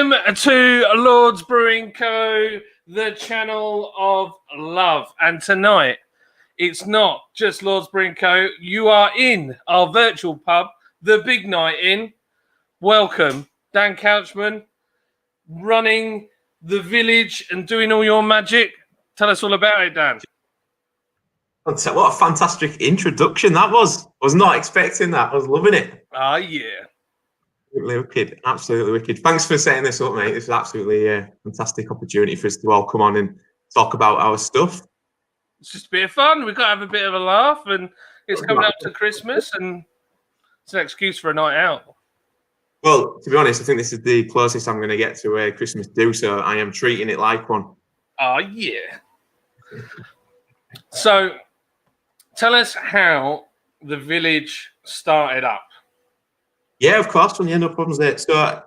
Welcome to Lord's Brewing Co., the channel of love. And tonight, it's not just Lord's Brewing Co. You are in our virtual pub, the Big Night Inn. Welcome, Dan Couchman, running the village and doing all your magic. Tell us all about it, Dan. What a fantastic introduction that was. I was not expecting that. I was loving it. Ah, yeah. Absolutely wicked. Absolutely wicked. Thanks for setting this up, mate. This is absolutely a fantastic opportunity for us to all come on and talk about our stuff. It's just a bit of fun. We've got to have a bit of a laugh, and it's coming up to Christmas, and it's an excuse for a night out. Well, to be honest, I think this is the closest I'm going to get to a Christmas do, so I am treating it like one. Oh, yeah. So, tell us how the village started up. Yeah, of course. Well, yeah, no problems there. So,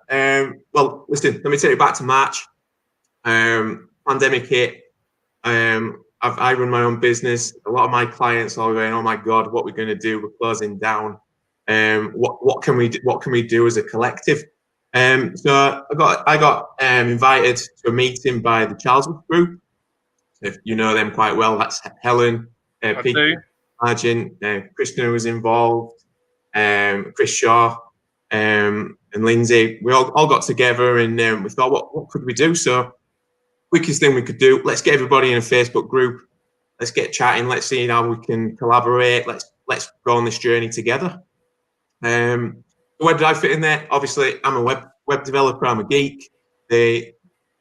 well, listen, let me take you back to March. Pandemic hit. I run my own business. A lot of my clients are going, "Oh my God, what we're going to do? We're closing down. What can we do? What can we do as a collective?" So I got invited to a meeting by the Charlesworth Group. If you know them quite well, that's Helen, Peter, Argent, Krishna was involved, Chris Shaw, and Lindsay. We all got together and we thought, what could we do? So quickest thing we could do, let's get everybody in a Facebook group. Let's get chatting. Let's see how we can collaborate. Let's go on this journey together. Where did I fit in there? Obviously, I'm a web developer. I'm a geek. They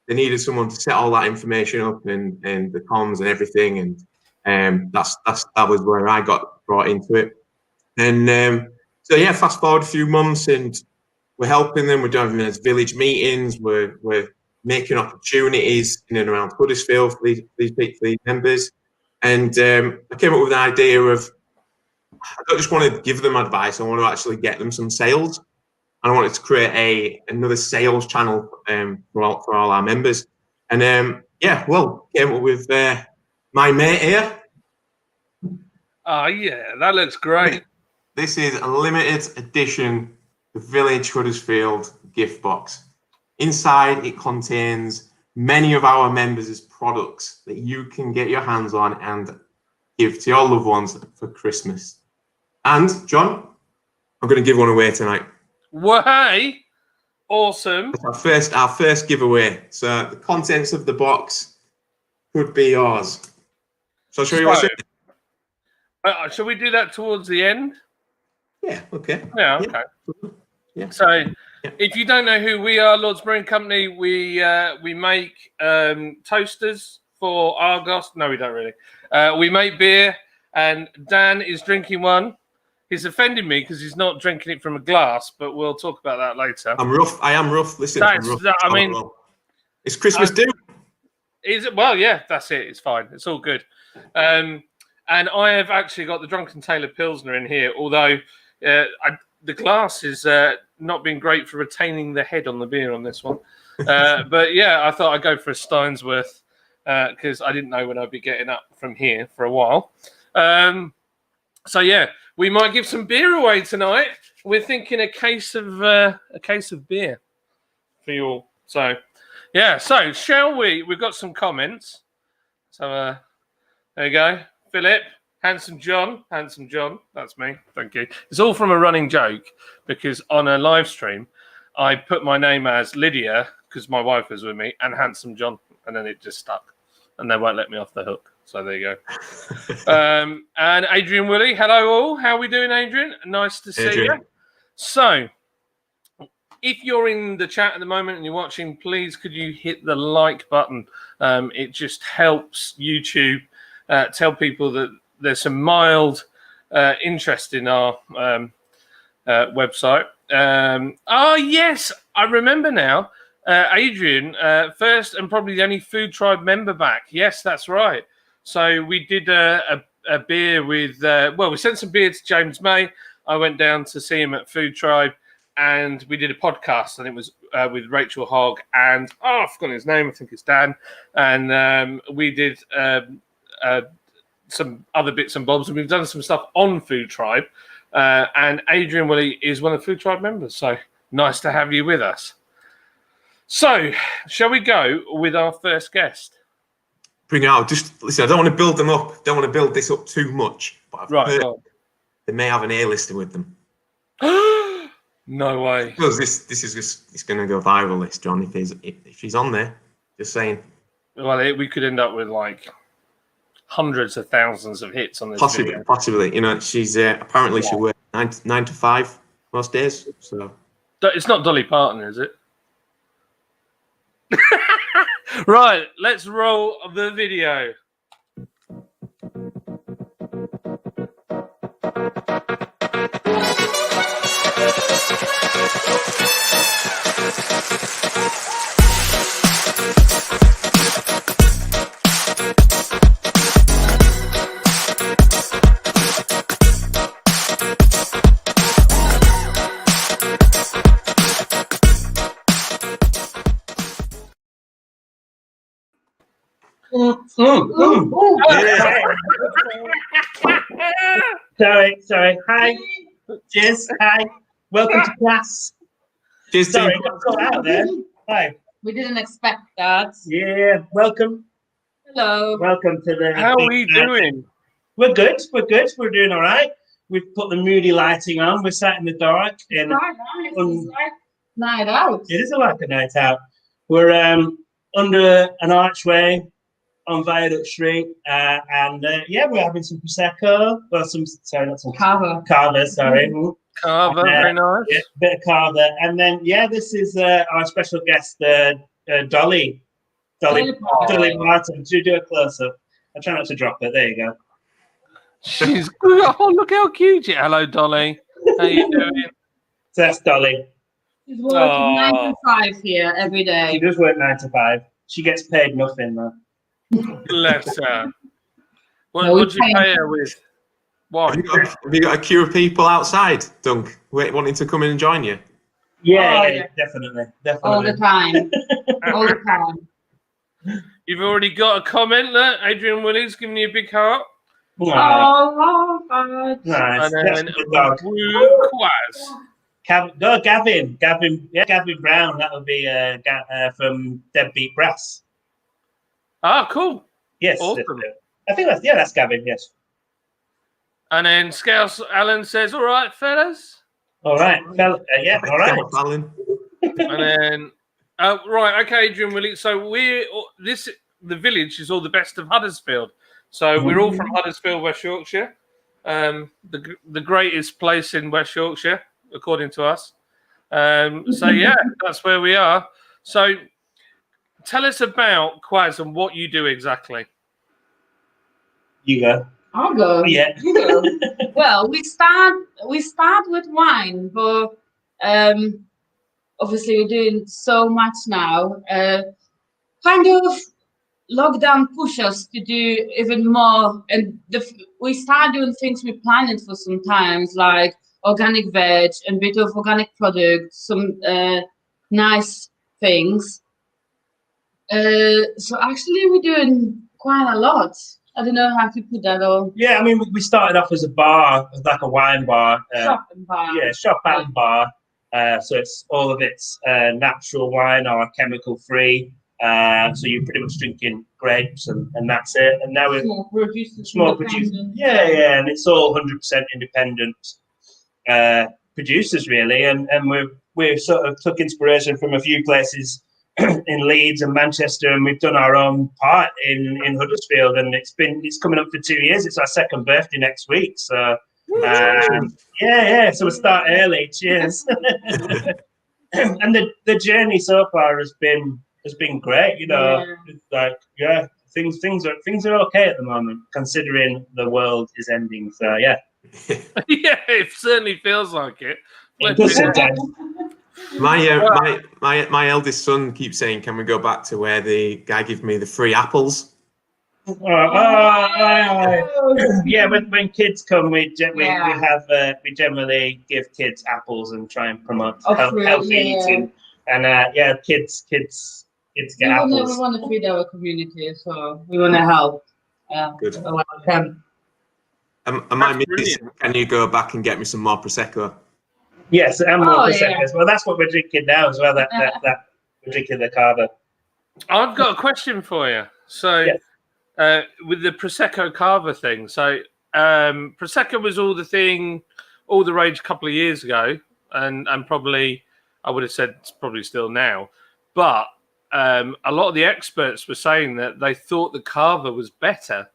needed someone to set all that information up and the comms and everything, and that was where I got brought into it. And so yeah, fast forward a few months, and we're helping them. We're doing village meetings. We're making opportunities in and around Huddersfield for these members. And I came up with an idea of, I don't just want to give them advice. I want to actually get them some sales. And I wanted to create another sales channel for all our members. And yeah, well, came up with my mate here. Oh, yeah, that looks great. This is a limited edition Village Huddersfield gift box. Inside, it contains many of our members' products that you can get your hands on and give to your loved ones for Christmas. And, John, I'm going to give one away tonight. Hey, awesome. That's our first giveaway. So the contents of the box could be yours. So I'll show you what's in it. Shall we do that towards the end? Yeah, okay. Yeah, okay. Yeah. So if you don't know who we are, Lord's Brewing Company, we make toasters for Argos. No, we don't really. We make beer, and Dan is drinking one. He's offended me because he's not drinking it from a glass, but we'll talk about that later. I'm rough. I am rough. Listen, I'm rough. I mean, it's Christmas do. Is it? Well, yeah, that's it. It's fine. It's all good. And I have actually got the Drunken Tailor Pilsner in here, although the glass is not been great for retaining the head on the beer on this one. But yeah, I thought I'd go for a Steinsworth because I didn't know when I'd be getting up from here for a while. So yeah, we might give some beer away tonight. We're thinking a case of beer for you all. So yeah, so shall we? We've got some comments. So there you go, Philip. Handsome John, that's me, thank you. It's all from a running joke because on a live stream, I put my name as Lydia because my wife was with me and Handsome John, and then it just stuck and they won't let me off the hook. So there you go. And Adrian Willie, hello all. How are we doing, Adrian? Nice to see you. So if you're in the chat at the moment and you're watching, please could you hit the like button? It just helps YouTube tell people that there's some mild interest in our website. Oh, yes, I remember now. Adrian, first and probably the only Food Tribe member back. Yes, that's right. So we did a beer with, we sent some beer to James May. I went down to see him at Food Tribe and we did a podcast and it was with Rachel Hogg and, I've forgotten his name. I think it's Dan. And we did some other bits and bobs, and we've done some stuff on Food Tribe. And Adrian Willie is one of the Food Tribe members, so nice to have you with us. So, shall we go with our first guest? Bring it out. Just listen. I don't want to build them up. Don't want to build this up too much. But I've heard they may have an A-lister with them. No way. Because this is just it's going to go viral. This John, if she's on there, just saying. Well, we could end up with like hundreds of thousands of hits on this video. Possibly. You know, she's apparently she works 9 to 5 most days. So it's not Dolly Parton, is it? Right, let's roll the video. Sorry. Hi. Cheers. Hi. Welcome to class. Cheers. Sorry, got caught out there. Hi. We didn't expect that. Yeah. Welcome. Hello. Welcome to the. How are we doing? We're good. We're doing all right. We've put the moody lighting on. We're sat in the dark. It's like night out. It is like a night out. We're under an archway on Viaduct Street, and we're having some prosecco. Well, not some Carver. Sorry, Carver, very nice. Yeah, bit of Carver, and then this is our special guest, Dolly Parton. Do a close up. I try not to drop it. There you go. She's look how cute she is. Hello, Dolly. How you doing? So that's Dolly. She's working 9 to 5 here every day. She does work 9 to 5. She gets paid nothing though. Bless her. What do you pay her with? Why? Have you got a queue of people outside, Dunk, wanting to come in and join you? Yeah, definitely. All the time. All the time. You've already got a comment there. Adrian Willie's giving you a big heart. Oh, God. Nice. And then Go Gavin. Gavin Brown. That would be from Deadbeat Brass. Ah, cool. Yes. Awesome. I think that's Gavin, yes. And then Scouse Alan says, all right, fellas. All right. All right. Alan. And then, right, okay, Adrian Willie. So the village is all the best of Huddersfield. So we're all from Huddersfield, West Yorkshire. The greatest place in West Yorkshire, according to us. That's where we are. So tell us about Quaz and what you do exactly. You go. I'll go. Yeah. You go. Well, we start with wine, but obviously we're doing so much now. Kind of lockdown push us to do even more, and we start doing things we planned for some times, like organic veg and bit of organic products, some nice things. So actually we're doing quite a lot. I don't know how to put that on. Yeah, I mean, we started off as a bar, like a wine bar. Shop and bar. Yeah, shop and bar. So it's all of it's natural wine or chemical free. So you're pretty much drinking grapes and that's it. And now we're small producers. Yeah, and it's all 100% independent producers really. And we've sort of took inspiration from a few places in Leeds and Manchester, and we've done our own part in Huddersfield, and it's coming up for 2 years. It's our second birthday next week, so so we'll start early. Cheers. And the journey so far has been great. You know, things are okay at the moment, considering the world is ending. So yeah. Yeah, it certainly feels like it. My eldest son keeps saying, "Can we go back to where the guy gave me the free apples?" Yeah, when kids come, we generally give kids apples and try and promote healthy eating. And kids get apples. We never want to feed our community, so we want to help. Good. That's can you go back and get me some more prosecco? Yes, and more prosecco as well. That's what we're drinking now as well. That drinking the Cava. I've got a question for you. So, Yes. With the Prosecco Cava thing, so Prosecco was all the rage a couple of years ago, and probably I would have said it's probably still now, but a lot of the experts were saying that they thought the Cava was better,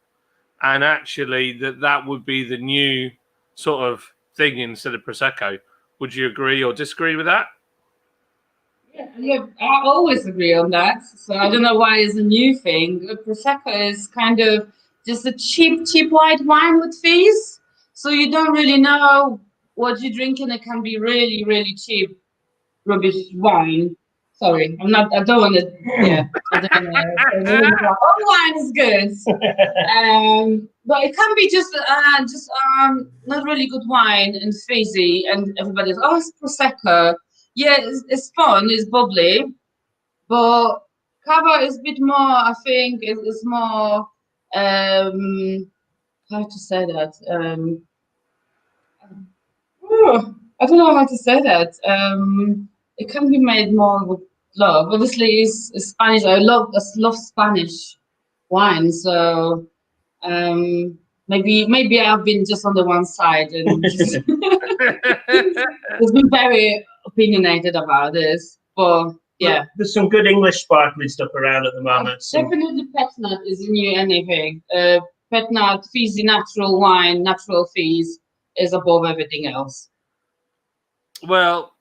and actually that would be the new sort of thing instead of Prosecco. Would you agree or disagree with that? Yeah, I always agree on that. So I don't know why it's a new thing. Prosecco is kind of just a cheap white wine with fizz. So you don't really know what you're drinking. It can be really, really cheap, rubbish wine. Sorry, I don't want to. Yeah, I don't know. All wine is good, but it can be just not really good wine and fizzy, and everybody's it's prosecco. Yeah, it's fun, it's bubbly, but Cava is a bit more. I think it's more. How to say that? I don't know how to say that. It can be made more with love. Obviously, it's Spanish. I love Spanish wine. So maybe I've been just on the one side and just it's been very opinionated about this. But yeah, there's some good English sparkling stuff around at the moment. Definitely, Pet Nut isn't new anything. Pet Nut, fizzy natural wine, natural fizz is above everything else. Well,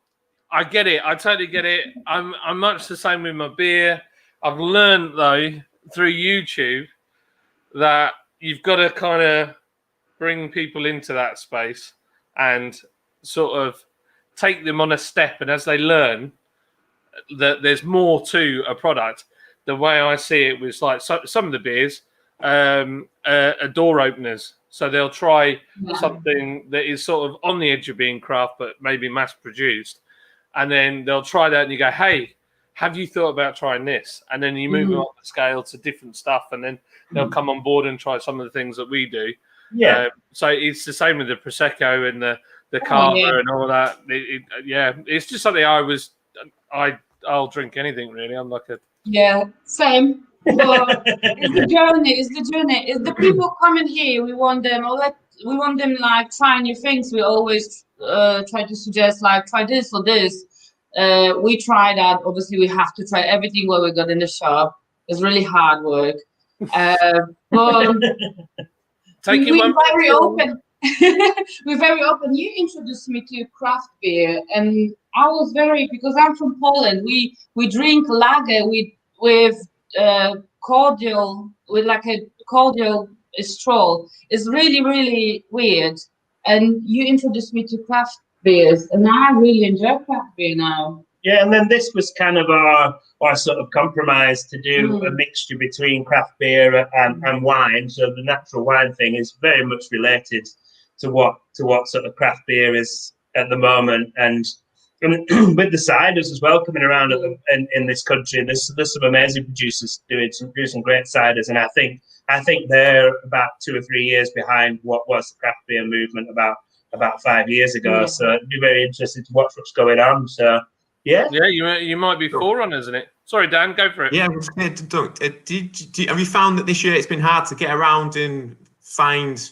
I get it. I totally get it. I'm much the same with my beer. I've learned though through YouTube that you've got to kind of bring people into that space and sort of take them on a step. And as they learn that there's more to a product, the way I see it was like some of the beers are door openers. So they'll try something that is sort of on the edge of being craft, but maybe mass produced. And then they'll try that and you go, hey, have you thought about trying this? And then you move them up the scale to different stuff. And then they'll come on board and try some of the things that we do. Yeah. So it's the same with the Prosecco and the Cava and all that. It's just something I'll drink anything really. I'm like a... Yeah, same. But it's the journey. It's the people coming here. We want them like try new things. We always try to suggest like try this or this. We try that. Obviously, we have to try everything what we got in the shop. It's really hard work. But we're very open. We're very open. You introduced me to craft beer, and I was because I'm from Poland. We drink lager with cordial, with like a cordial straw. It's really, really weird. And you introduced me to craft beers, and I really enjoy craft beer now. Yeah, and then this was kind of our sort of compromise to do a mixture between craft beer and wine. So the natural wine thing is very much related to what sort of craft beer is at the moment, and with the ciders as well coming around in this country. There's some amazing producers doing some great ciders, and I think they're about 2 or 3 years behind what was the craft beer movement about 5 years ago. So it'd be very interesting to watch what's going on. So yeah, you might be forerunners in it. Sorry, Dan, go for it. Yeah, have you found that this year it's been hard to get around and find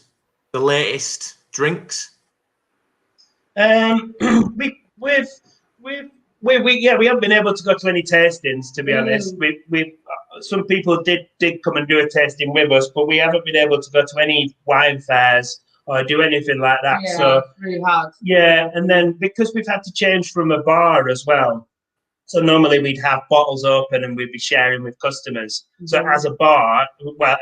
the latest drinks? We haven't been able to go to any tastings, to be honest. Some people did come and do a tasting with us, but we haven't been able to go to any wine fairs or do anything like that. Yeah, so it's really hard. Yeah, and then because we've had to change from a bar as well, so normally we'd have bottles open and we'd be sharing with customers. So as a bar,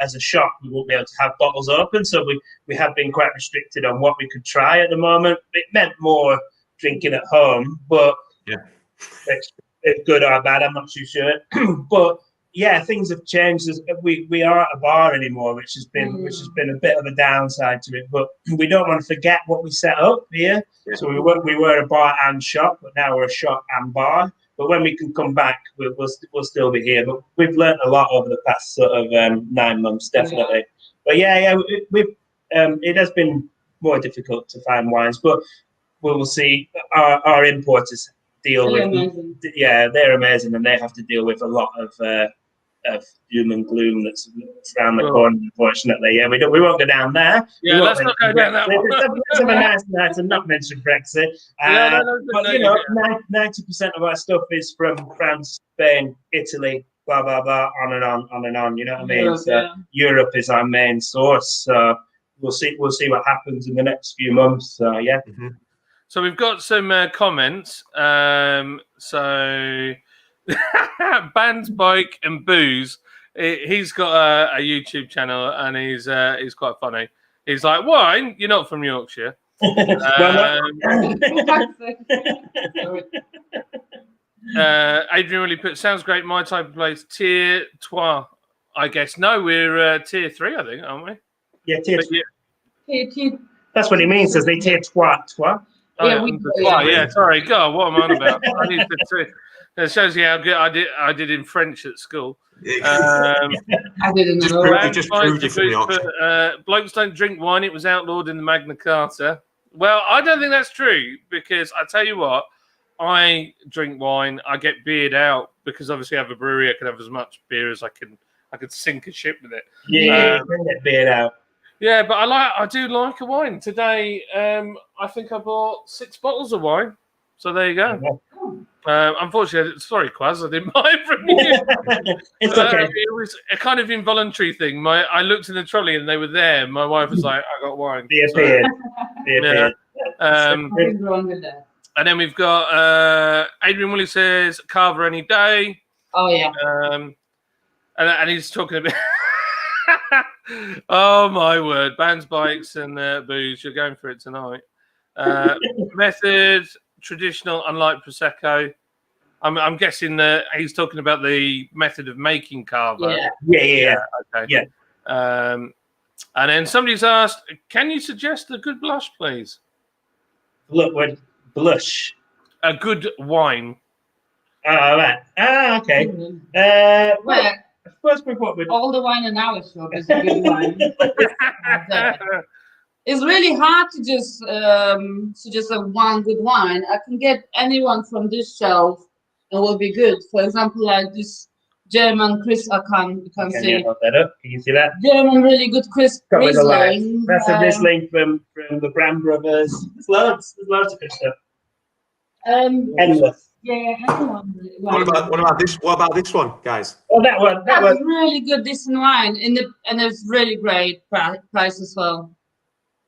as a shop, we won't be able to have bottles open. So we have been quite restricted on what we could try at the moment. It meant more drinking at home, but it's good or bad, I'm not too sure. But yeah, things have changed. We aren't a bar anymore, which has been a bit of a downside to it. But we don't want to forget what we set up here. Yeah. So we were a bar and shop, but now we're a shop and bar. But when we can come back, we'll still be here. But we've learned a lot over the past sort of 9 months, definitely. Yeah. But it has been more difficult to find wines, but we will see. Our importers deal They're with. amazing. Yeah, they're amazing, and they have to deal with a lot of doom and gloom that's around the corner. Unfortunately, yeah, we won't go down there. Yeah, let's not go down that one. Let's have a nice night and not mention Brexit. But you know, 90% of our stuff is from France, Spain, Italy, blah blah blah, on and on, on and on. You know what I mean? So Europe is our main source. So we'll see what happens in the next few months. So yeah. Mm-hmm. So we've got some comments. So Bands, Bike and Booze. He's got a YouTube channel and he's quite funny. He's like, wine? You're not from Yorkshire. Adrian really put, sounds great. My type of place, tier 3, I guess. No, we're tier 3, I think, aren't we? Yeah, tier 3. That's what he means. Says they tier 3. Yeah, sorry. God, what am I on about? I need to. It shows you how good I did in French at school. I didn't know. Just proved you from Yorkshire. Blokes don't drink wine. It was outlawed in the Magna Carta. Well, I don't think that's true because I tell you what, I drink wine. I get beered out because obviously I have a brewery. I can have as much beer as I can. I could sink a ship with it. Yeah, bring that beard out. Yeah, but I do like a wine. Today, I think I bought 6 bottles of wine. So there you go. Unfortunately, sorry, Quaz, I didn't buy it from you. It's okay. It was a kind of involuntary thing. I looked in the trolley and they were there. My wife was like, I got wine. Be appeared. Nothing wrong with that. And then we've got Adrian Willie says, Carver any day. Oh, yeah. And he's talking about... Oh, my word. Bands, bikes and booze. You're going for it tonight. Method... Traditional, unlike Prosecco. I'm guessing that he's talking about the method of making Carver. Yeah. Okay. Yeah. And then somebody's asked, can you suggest a good blush, please? Look, what blush? A good wine. Oh, right. Okay. Well, first report with all the wine in our shop is a good wine. It's really hard to just suggest one good wine. I can get anyone from this shelf and will be good. For example, like this German Chris, you can see. You hold that up? Can you see that? German really good Chris Riesling. That's a Riesling from the Brand Brothers. There's loads of good stuff. Endless. Yeah, anyone. What about this? What about this one, guys? Oh, that one. That's really good decent wine, and it's really great price as well.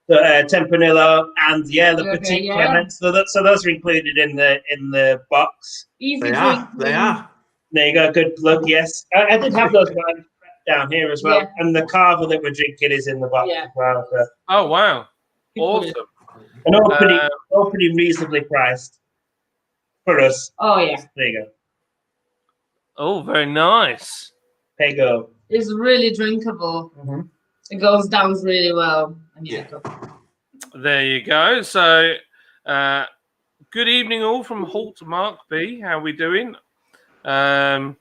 The Tempranillo and the Petit Clement. So those are included in the box. Easy They drink. are. There you go. Good plug. Yes, I did have those wines down here as well, and the Carver that we're drinking is in the box as well. So. Oh wow, awesome! And all pretty reasonably priced for us. Oh yeah. There you go. Oh, very nice. There you go. It's really drinkable. Mm-hmm. It goes down really well. There you go. So, good evening all from Halt Mark B. How are we doing? Why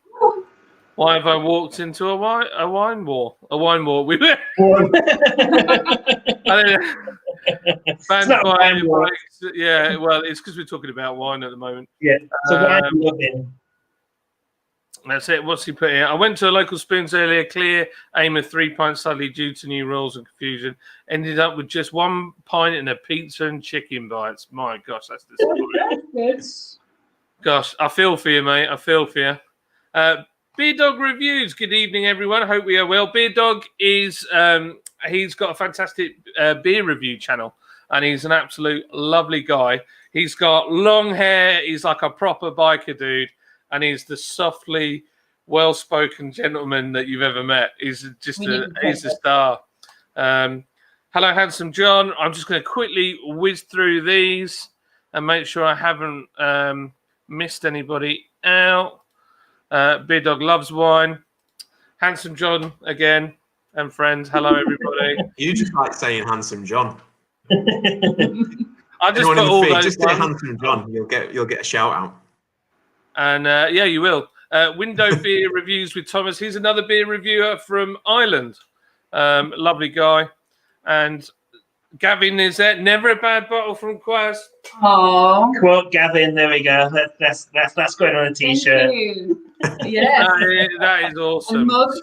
have I walked into a wine war? A wine war. We were. Yeah, well, it's because we're talking about wine at the moment. Yeah. So wine loving. That's it. What's he put here? I went to a local Spoons earlier. Clear aim of 3 pints, sadly due to new rules and confusion. Ended up with just 1 pint and a pizza and chicken bites. My gosh, that's disappointing. Gosh, I feel for you, mate. I feel for you. Beer Dog Reviews. Good evening, everyone. Hope we are well. Beer Dog is he's got a fantastic beer review channel, and he's an absolute lovely guy. He's got long hair. He's like a proper biker dude. And he's the softly, well-spoken gentleman that you've ever met. He's a star. Hello, Handsome John. I'm just going to quickly whiz through these and make sure I haven't missed anybody out. Beer Dog loves wine. Handsome John again and friends. Hello, everybody. You just like saying Handsome John. I just put all those. Just say Handsome John. You'll get a shout out. And yeah, you will. Window Beer Reviews with Thomas. He's another beer reviewer from Ireland. Lovely guy. And Gavin is there. Never a bad bottle from Quest. Oh, Quote Gavin. There we go. That's going on a thank t-shirt. you. Yes. That is awesome. And mugs.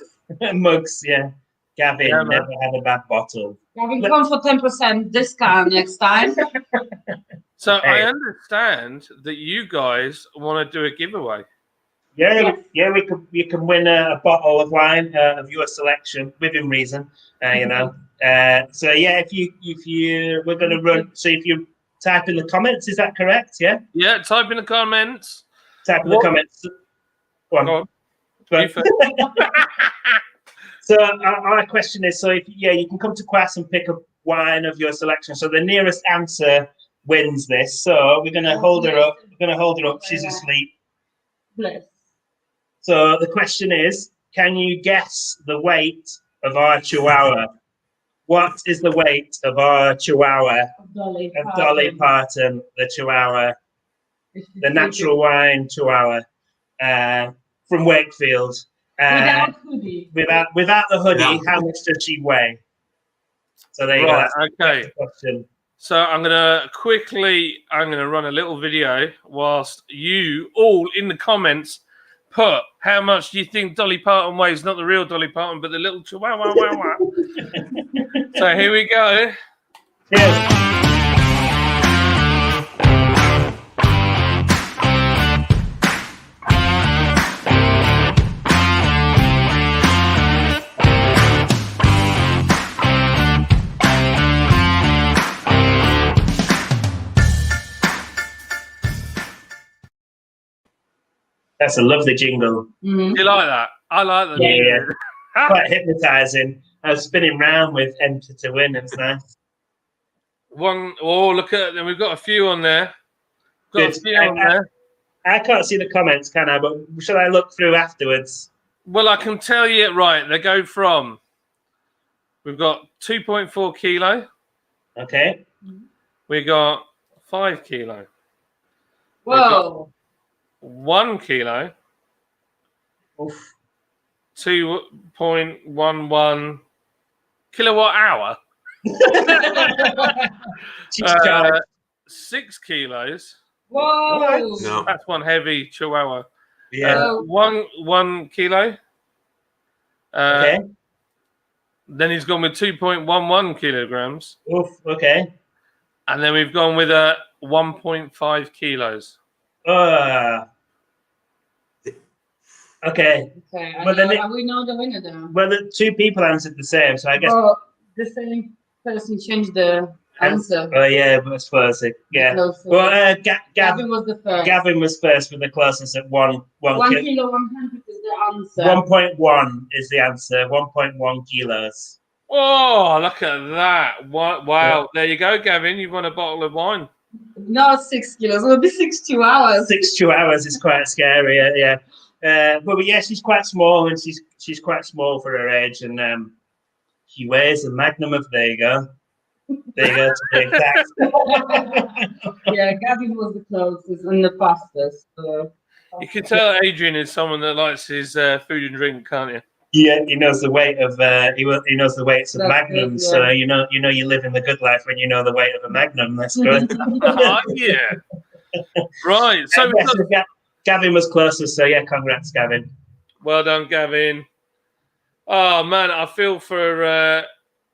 Mugs. Yeah. Gavin Yeah, man. never had a bad bottle. Gavin, come for 10% discount next time. So I Hey. understand that you guys want to do a giveaway. Yeah, you can win a bottle of wine of your selection within reason, you know. So yeah, if you we're going to run. So if you type in the comments, is that correct? Yeah. Yeah, type in the comments. Type in the comments. Go on. Go on. Go on. You first. So our question is: so if you can come to Quest and pick a wine of your selection. So the nearest answer wins this. So we're going to hold her up. We're going to hold her up. She's asleep. Bless. So the question is, can you guess the weight of our Chihuahua? What is the weight of our Chihuahua? Of Dolly Parton, the Chihuahua, the natural wine Chihuahua from Wakefield. Without hoodie. Without the hoodie, Yeah. how much does she weigh? So there you Right, go. That's okay. the question. So I'm gonna run a little video whilst you all in the comments put how much do you think Dolly Parton weighs, not the real Dolly Parton, but the little Chihuahua. So here we go. Cheers. That's a lovely jingle. Mhm. You like that? I like that. Yeah. Quite hypnotising. I was spinning round with Enter to Win. It's nice. Look at them. We've got a few on there. Got a few on there. I can't see the comments, can I? But shall I look through afterwards? Well, I can tell you, right, they go from, we've got 2.4 kilo. Okay. We got 5 kilo. Whoa. 1 kilo. Oof. 2.11 kilowatt hour. She's charged. 6 kilos. Whoa. No. That's one heavy Chihuahua. Yeah. One kilo. Okay. Then he's gone with 2.11 kilograms. Oof. Okay. And then we've gone with 1.5 kilos. Okay. Okay. But then we know the winner then. Well, the two people answered the same, so I guess. Oh, the same person changed the answer. Oh yeah, I suppose. Yeah. Closest. Well, Gavin was the first. Gavin was first with the closest at 1 kilo 100 is the answer. 1.1 is the answer. 1.1 kilos. Oh, look at that. Wow. There you go, Gavin. You've won a bottle of wine. No, 6 kilos. It will be 6 hours. 6 hours is quite scary. Yeah. But yeah, she's quite small, and she's quite small for her age, and she weighs a magnum of. There you go. There you go. To be exact. Yeah, Gavin was the closest and the fastest. So. You can tell Adrian is someone that likes his food and drink, can't you? Yeah, he knows the weight of he knows the weights of That's magnums. good, yeah. So you know you live in the good life when you know the weight of a magnum. That's good. Oh, yeah. Right. So Gavin was closest. So yeah, congrats, Gavin. well done, Gavin. Oh man, I feel for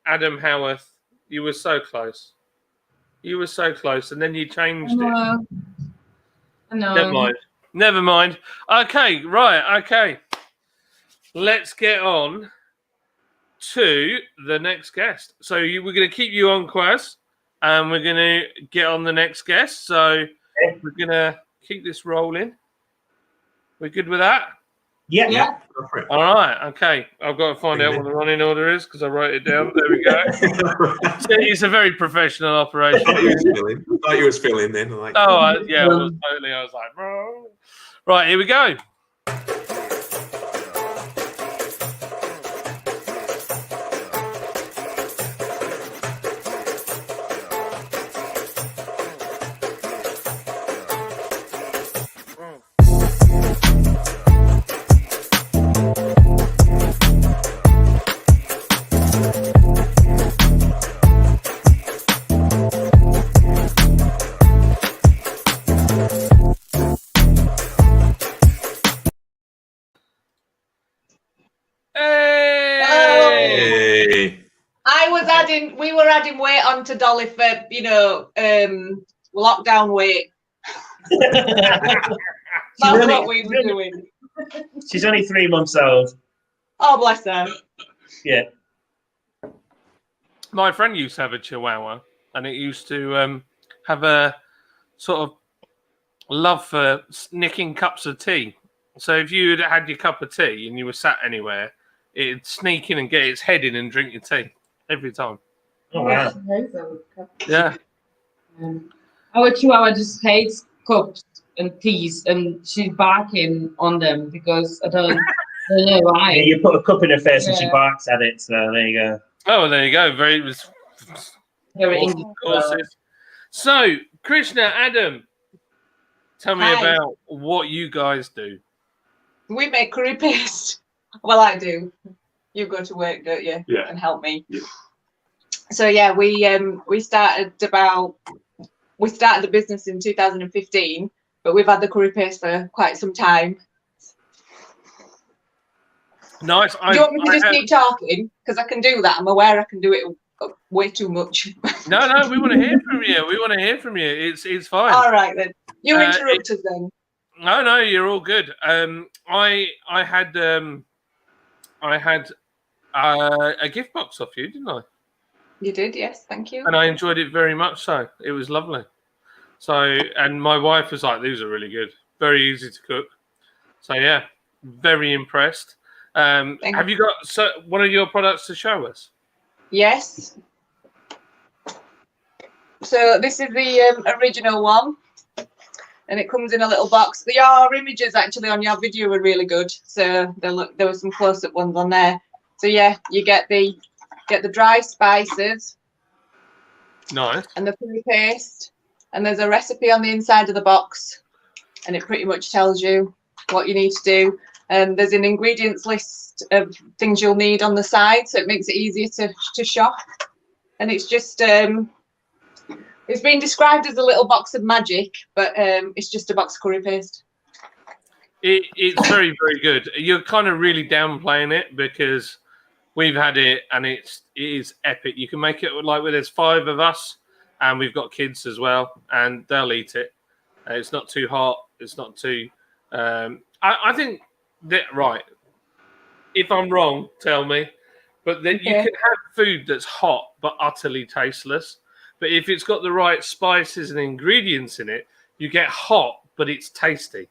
Adam Howarth. You were so close. You were so close, and then you changed it. I know. Never mind. Okay, right. Okay. Let's get on to the next guest. So we're going to keep you on, Quaz, and we're going to get on the next guest. So we're going to keep this rolling. We're good with that? Yeah. Yeah. Go for it. All right. Okay. I've got to find out what the running order is because I wrote it down. There we go. It's a very professional operation. I thought you was feeling then. Like, Yeah, I was totally. I was like, bro. Right, here we go. adding weight onto Dolly for lockdown weight. That's what we were doing. She's only 3 months old. Oh, bless her. Yeah. My friend used to have a Chihuahua, and it used to have a sort of love for nicking cups of tea. So if you had your cup of tea and you were sat anywhere, it'd sneak in and get its head in and drink your tea every time. Oh, wow. Yeah. Our Chihuahua just hates cups and teas, and she's barking on them because I don't know why. Yeah, you put a cup in her face and she Yeah. barks at it, so there you go. Oh, well, there you go. Very Very awesome. So, Krishna, Adam, tell me Hi. about what you guys do. We make curry paste. Well, I do. You go to work, don't you? Yeah. And help me. Yeah. So yeah, we started the business in 2015, but we've had the curry paste for quite some time. Nice. Do you want me to just keep talking? Because I can do that. I'm aware I can do it way too much. No, we want to hear from you. We want to hear from you. It's fine. All right then. You interrupt us then. No, you're all good. I had a gift box off you, didn't I? You did, yes. Thank you. And I enjoyed it very much. So it was lovely. So, and my wife was like, "These are really good, very easy to cook." So yeah, very impressed. Have you got one of your products to show us? Yes. So this is the original one, and it comes in a little box. Your images actually on your video were really good. So there were some close-up ones on there. So yeah, you get the dry spices. Nice. And the curry paste, and there's a recipe on the inside of the box, and it pretty much tells you what you need to do. And there's an ingredients list of things you'll need on the side, so it makes it easier to shop. And it's just it's been described as a little box of magic, but it's just a box of curry paste. It's very, very good. You're kind of really downplaying it because we've had it and it is epic. You can make it like where there's 5 of us and we've got kids as well, and they'll eat it. It's not too hot. It's not too. I think that right. If I'm wrong, tell me. But that you can have food that's hot but utterly tasteless. But if it's got the right spices and ingredients in it, you get hot but it's tasty.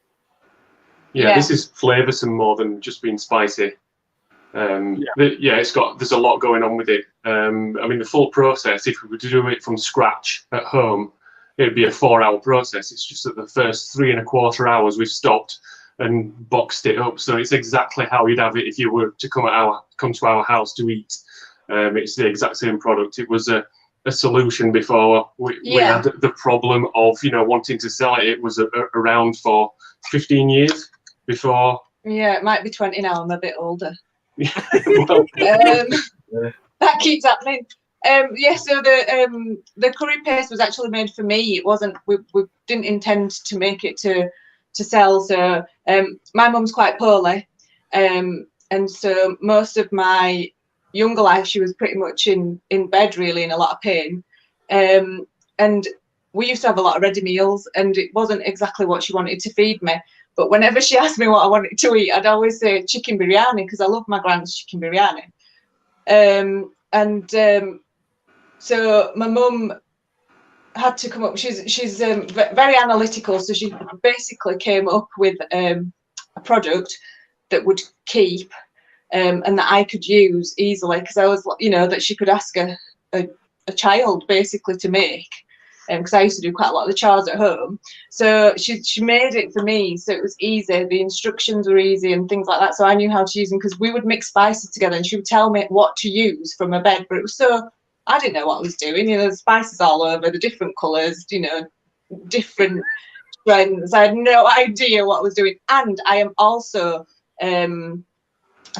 Yeah, this is flavoursome more than just being spicy. There's a lot going on with it. I mean, the full process, if we were to do it from scratch at home, it'd be a 4-hour process. It's just that the first 3¼ hours we've stopped and boxed it up. So it's exactly how you'd have it if you were to come to our house to eat. It's the exact same product. It was a solution before we had the problem of wanting to sell it. It was around for 15 years before. Yeah, it might be 20 now. I'm a bit older. Well, That keeps happening. So the curry paste was actually made for me. It wasn't. We didn't intend to make it to sell. So my mum's quite poorly, and so most of my younger life she was pretty much in bed, really in a lot of pain. And we used to have a lot of ready meals, and it wasn't exactly what she wanted to feed me. But whenever she asked me what I wanted to eat, I'd always say chicken biryani because I love my grand's chicken biryani. So my mum had to come up. She's very analytical, so she basically came up with a product that would keep and that I could use easily because I was, that she could ask a child basically to make. Because I used to do quite a lot of the chores at home. So she made it for me, so it was easy. The instructions were easy and things like that. So I knew how to use them because we would mix spices together and she would tell me what to use from her bed. But it was I didn't know what I was doing. The spices all over, the different colours, different trends. I had no idea what I was doing. And I am also a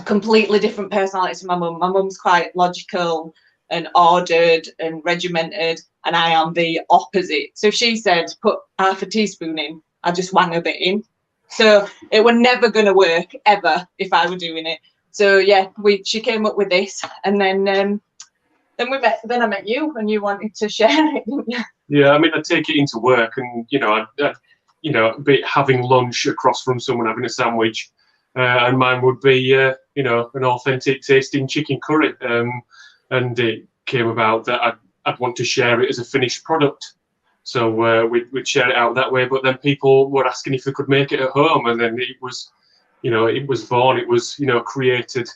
completely different personality to my mum. My mum's quite logical and ordered and regimented, and I am the opposite. So if she said put half a teaspoon in, I just wang a bit in. So it were never going to work ever if I were doing it. So yeah, she came up with this, and then Then I met you, and you wanted to share it, didn't you? Yeah, I mean, I take it into work, and I'd having lunch across from someone having a sandwich, and mine would be an authentic tasting chicken curry, and it came about that I'd want to share it as a finished product. So we'd share it out that way, but then people were asking if they could make it at home, and then it was born, it was created.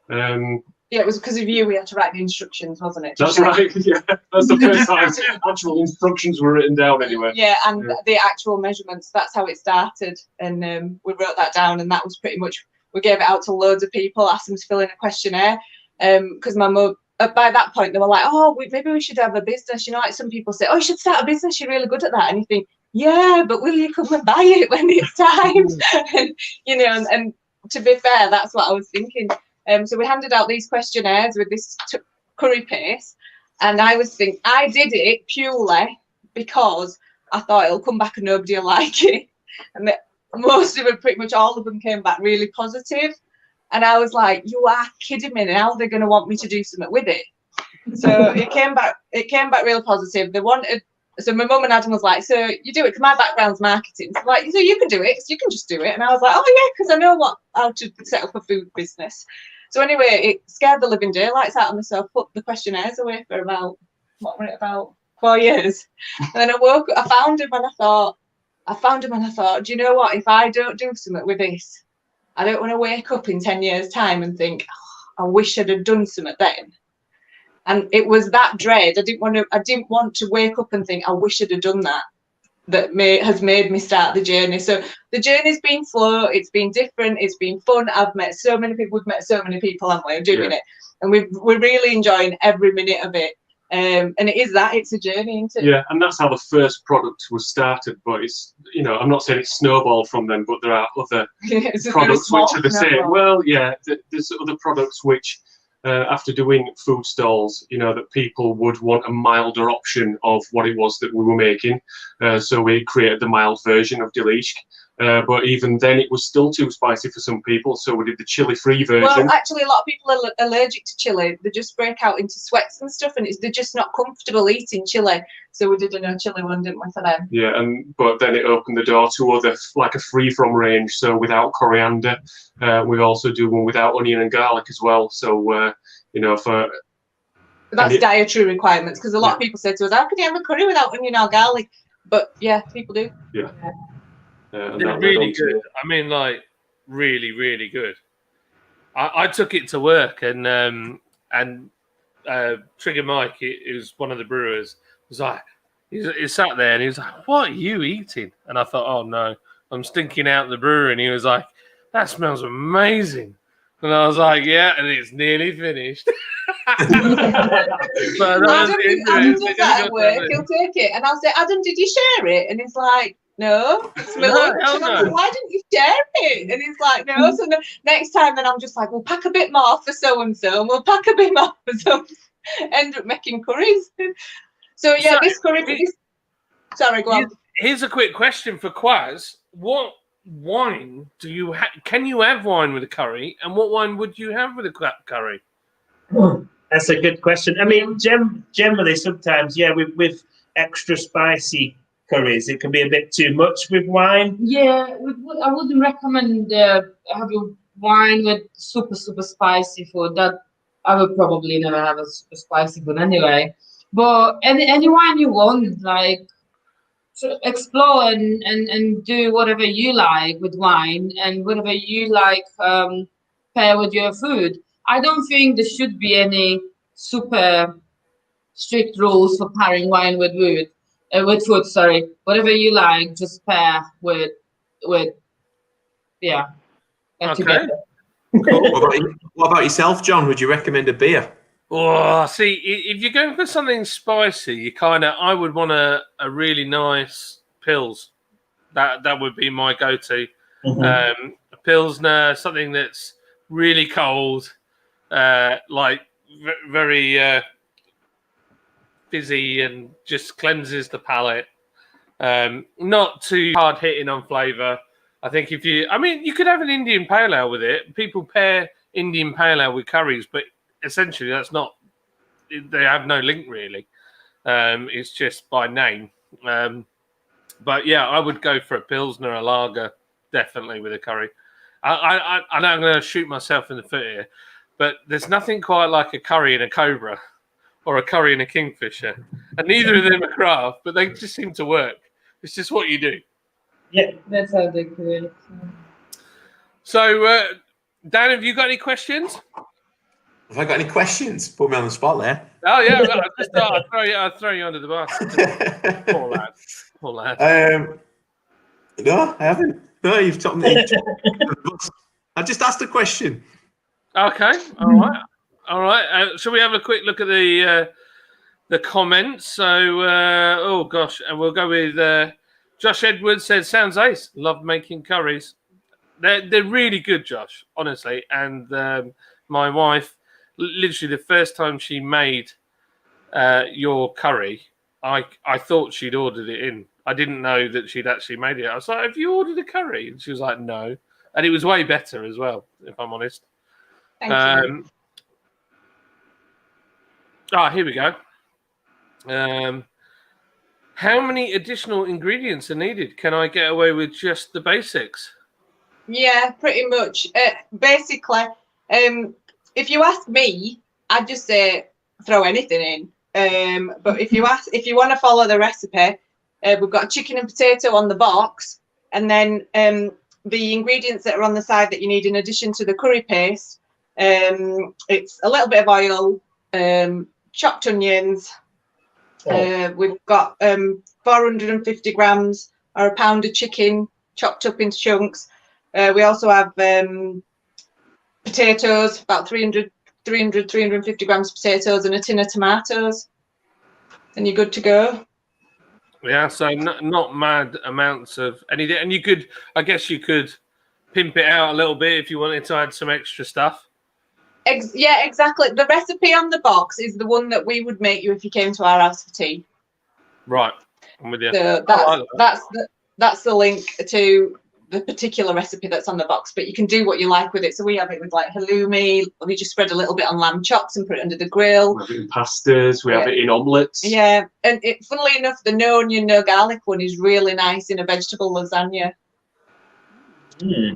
Yeah, it was because of you we had to write the instructions, wasn't it? That's right. Yeah, that's the first time actual instructions were written down anyway. Yeah, and the actual measurements. That's how it started, and we wrote that down, and that was pretty much. We gave it out to loads of people, asked them to fill in a questionnaire, because my mum. By that point, they were like, "Oh, maybe we should have a business." Like some people say, "Oh, you should start a business. You're really good at that." And you think, "Yeah, but will you come and buy it when it's time?" and, and to be fair, that's what I was thinking. So we handed out these questionnaires with this curry paste, and I did it purely because I thought it'll come back and nobody will like it. And most of them, pretty much all of them, came back really positive. And I was like, "You are kidding me! Now they're going to want me to do something with it." So it came back really positive. They wanted. So my mum and Adam was like, "So you do it?" Because my background's marketing. So like, "So you can do it. So you can just do it." And I was like, "Oh yeah," because I know how to set up a food business. So anyway, it scared the living daylights out of me. So I put the questionnaires away for about 4 years. And then I found him, and I thought, do you know what? If I don't do something with this, I don't want to wake up in 10 years' time and think, oh, I wish I'd have done something then. And it was that dread. I didn't want to wake up and think, I wish I'd have done that. That has made me start the journey. So the journey's been slow. It's been different. It's been fun. I've met so many people. We've met so many people, haven't we, doing it, and we're really enjoying every minute of it. And it's a journey, isn't it? Yeah, and that's how the first product was started. But it's I'm not saying it's snowballed from them, but there are other products which are the same. Well, yeah, there's other products which. After doing food stalls, that people would want a milder option of what it was that we were making. So we created the mild version of Delicious. But even then, it was still too spicy for some people. So we did the chili-free version. Well, actually, a lot of people are allergic to chili. They just break out into sweats and stuff, and they're just not comfortable eating chili. So we did a no chili one, didn't we, for them? Yeah, but then it opened the door to other, like a free-from range. So without coriander, we also do one without onion and garlic as well. So that's dietary requirements, because a lot of people say to us, "How can you have a curry without onion or garlic?" But yeah, people do. Yeah. They're really good. I mean, like, really, really good. I took it to work, and Trigger Mike, he was one of the brewers, was like, he sat there and he was like, "What are you eating?" And I thought, "Oh no, I'm stinking out the brewery." And he was like, "That smells amazing." And I was like, "Yeah," and it's nearly finished. Adam does that at work. He'll take it, and I'll say, "Adam, did you share it?" And he's like, "No, it's my lunch." And I'm like, "Why didn't you share it?" And he's like, "No." So the next time, then I'm just like, "We'll pack a bit more for so and so, and we'll pack a bit more for so." End up making curries. So yeah, this curry. Sorry, go on. Here's a quick question for Quaz. What wine do you have? Can you have wine with a curry? And what wine would you have with a curry? That's a good question. I mean, generally, sometimes, yeah, with extra spicy curries, it can be a bit too much with wine. Yeah, I wouldn't recommend having wine with super spicy food. That I would probably never have a super spicy food anyway. But any wine you want, like, to explore and do whatever you like with wine and whatever you like pair with your food. I don't think there should be any super strict rules for pairing wine with food. Sorry, whatever you like, just pair with Okay. Together. Cool. What about yourself, John? Would you recommend a beer? Oh, see, if you're going for something spicy, I would want a really nice Pils. That would be my go-to. Mm-hmm. A Pilsner, something that's really cold, like very fizzy and just cleanses the palate. Not too hard hitting on flavour. I think you could have an Indian Pale Ale with it. People pair Indian Pale Ale with curries, but essentially that's not they have no link really. It's just by name. But yeah, I would go for a Pilsner, a lager, definitely with a curry. I know I'm going to shoot myself in the foot here, but there's nothing quite like a curry and a Cobra or a curry and a Kingfisher. And neither of them are craft, but they just seem to work. It's just what you do. Yeah. That's how they create. So, Dan, have you got any questions? Have I got any questions? Put me on the spot there. Oh, yeah. I just thought I'd throw you under the bus. Poor lad. Poor lad. No, I haven't. No, you've told me. I just asked a question. Okay. All right. Shall we have a quick look at the comments? So, oh gosh, and we'll go with Josh Edwards says, "Sounds ace. Love making curries. They're really good, Josh. Honestly." And my wife, literally the first time she made your curry, I thought she'd ordered it in. I didn't know that she'd actually made it. I was like, "Have you ordered a curry?" And she was like, "No." And it was way better as well, if I'm honest. Thank you. Here we go. How many additional ingredients are needed? Can I get away with just the basics? Yeah, pretty much. Basically, if you ask me, I'd just say throw anything in. But if you want to follow the recipe, we've got chicken and potato on the box, and then the ingredients that are on the side that you need in addition to the curry paste. It's a little bit of oil, chopped onions. We've got 450 grams or a pound of chicken chopped up into chunks. We also have potatoes, about 350 grams of potatoes and a tin of tomatoes. And you're good to go. Yeah, so not mad amounts of anything. And I guess you could pimp it out a little bit if you wanted to add some extra stuff. Yeah, exactly. The recipe on the box is the one that we would make you if you came to our house for tea. Right, I'm with you. So that's the link to the particular recipe that's on the box, but you can do what you like with it. So we have it with like halloumi. We just spread a little bit on lamb chops and put it under the grill. We have it in pastas. We have it in omelettes. Yeah, and funnily enough, the no onion, no garlic one is really nice in a vegetable lasagna.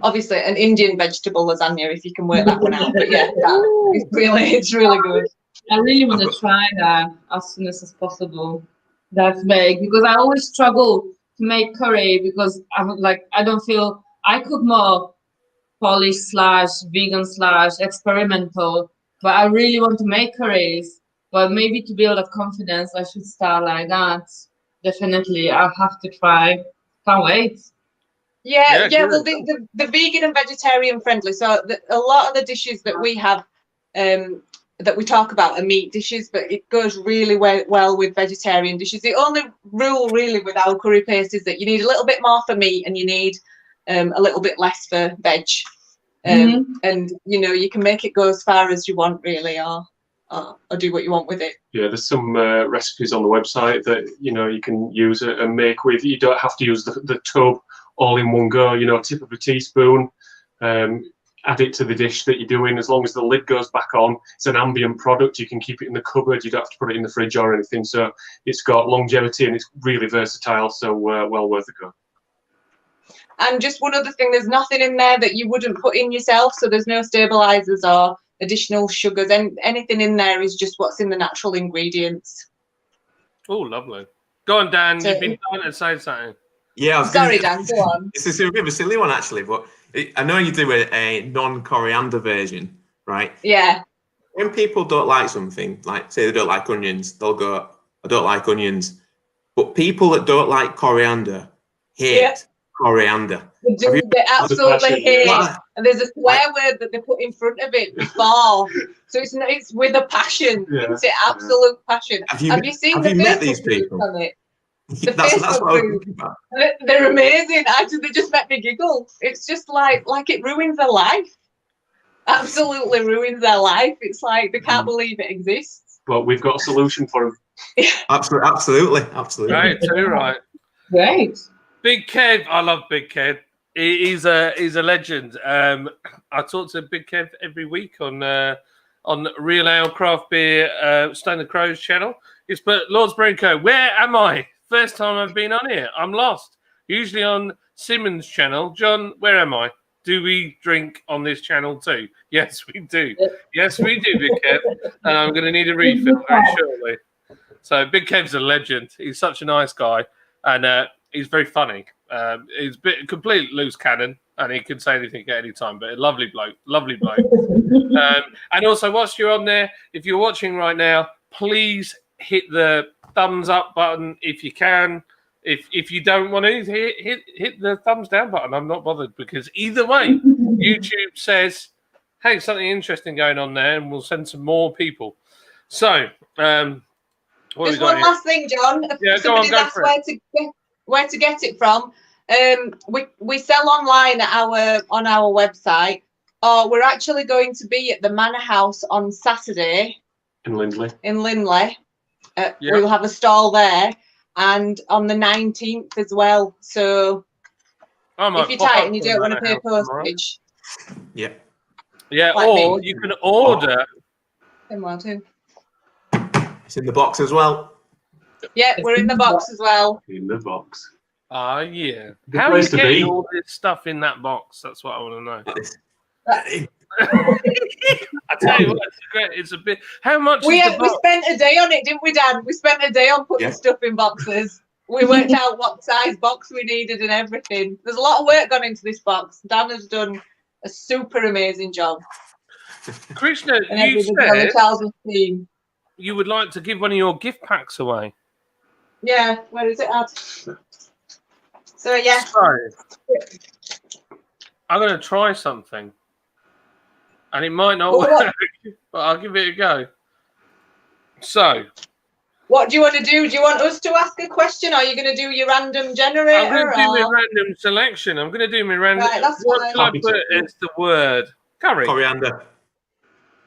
Obviously, an Indian vegetable lasagna if you can work that one out. But yeah, it's really good. I really want to try that as soon as possible. That's big because I always struggle to make curry because I don't feel I cook more Polish / vegan / experimental, but I really want to make curries. But maybe to build a confidence, I should start like that. Definitely, I'll have to try. Can't wait. Yeah. Well, the vegan and vegetarian friendly. So a lot of the dishes that we have, that we talk about, are meat dishes, but it goes really well with vegetarian dishes. The only rule really with our curry paste is that you need a little bit more for meat and you need a little bit less for veg. And you can make it go as far as you want really, or do what you want with it. Yeah, there's some recipes on the website that you can use it and make with. You don't have to use the tub all in one go. Tip of a teaspoon, add it to the dish that you're doing. As long as the lid goes back on, it's an ambient product. You can keep it in the cupboard. You don't have to put it in the fridge or anything. So it's got longevity and it's really versatile. So well worth a go. And just one other thing, there's nothing in there that you wouldn't put in yourself. So there's no stabilizers or additional sugars. And anything in there is just what's in the natural ingredients. Oh, lovely. Go on, Dan. You've been trying to say something. Yeah, sorry, Dan. Go on. This is a bit of a silly one, actually, but I know you do a non-coriander version, right? Yeah. When people don't like something, like say they don't like onions, they'll go, "I don't like onions." But people that don't like coriander hate coriander. They absolutely hate it. And there's a swear word that they put in front of it before. So it's with a passion. It's an absolute passion. Have you seen the met these people? On it? That's what I was thinking about. They're amazing. Actually, they just make me giggle. It's just like it ruins their life. Absolutely ruins their life. It's like they can't believe it exists. But we've got a solution for them. Absolutely. Right, too right. Great. Big Kev, I love Big Kev. He's a legend. I talk to Big Kev every week on on Real Ale Craft Beer Stone the Crows channel. It's put Lord's Brewing Co. Where am I? First time I've been on here. I'm lost. Usually on Simmons' channel. John, where am I? Do we drink on this channel too? Yes, we do. Yes, we do, Big Kev. And I'm going to need a refill very shortly. So Big Kev's a legend. He's such a nice guy, and he's very funny. He's a bit complete loose cannon, and he can say anything at any time. But a lovely bloke, lovely bloke. And also, whilst you're on there, if you're watching right now, please hit the thumbs up button if you can. If you don't want to, hit the thumbs down button. I'm not bothered, because either way, YouTube says, hey, something interesting going on there, and we'll send some more people. So, just one last thing, John. Yeah, somebody's asked where to get it from. We sell online on our website, or we're actually going to be at the Manor House on Saturday In Lindley. We'll have a stall there, and on the 19th as well. So if you're tight and you don't want to pay postage, Yeah, like or me. you can order. too. it's in the box as well. Yeah, we're in the box as well. In the box. Ah, yeah. Good How are you place to getting be. all this stuff in that box? That's what I want to know. I tell you what, it's great. It's a bit. How much? We is the box? spent a day on it, didn't we, Dad? We spent a day on putting stuff in boxes. We worked out what size box we needed and everything. There's a lot of work gone into this box. Dan has done a super amazing job. Krishna, And you everybody on the said Charles team. you would like to give one of your gift packs away. Yeah, where is it at? So yeah. So, I'm going to try something, and it might not work, but I'll give it a go. So, what do you want to do? Do you want us to ask a question, or are you going to do your random generator? I'm going to do my random selection. I'm going to do my random. Right, that's what fine. shall I put as the word? Curry. Coriander.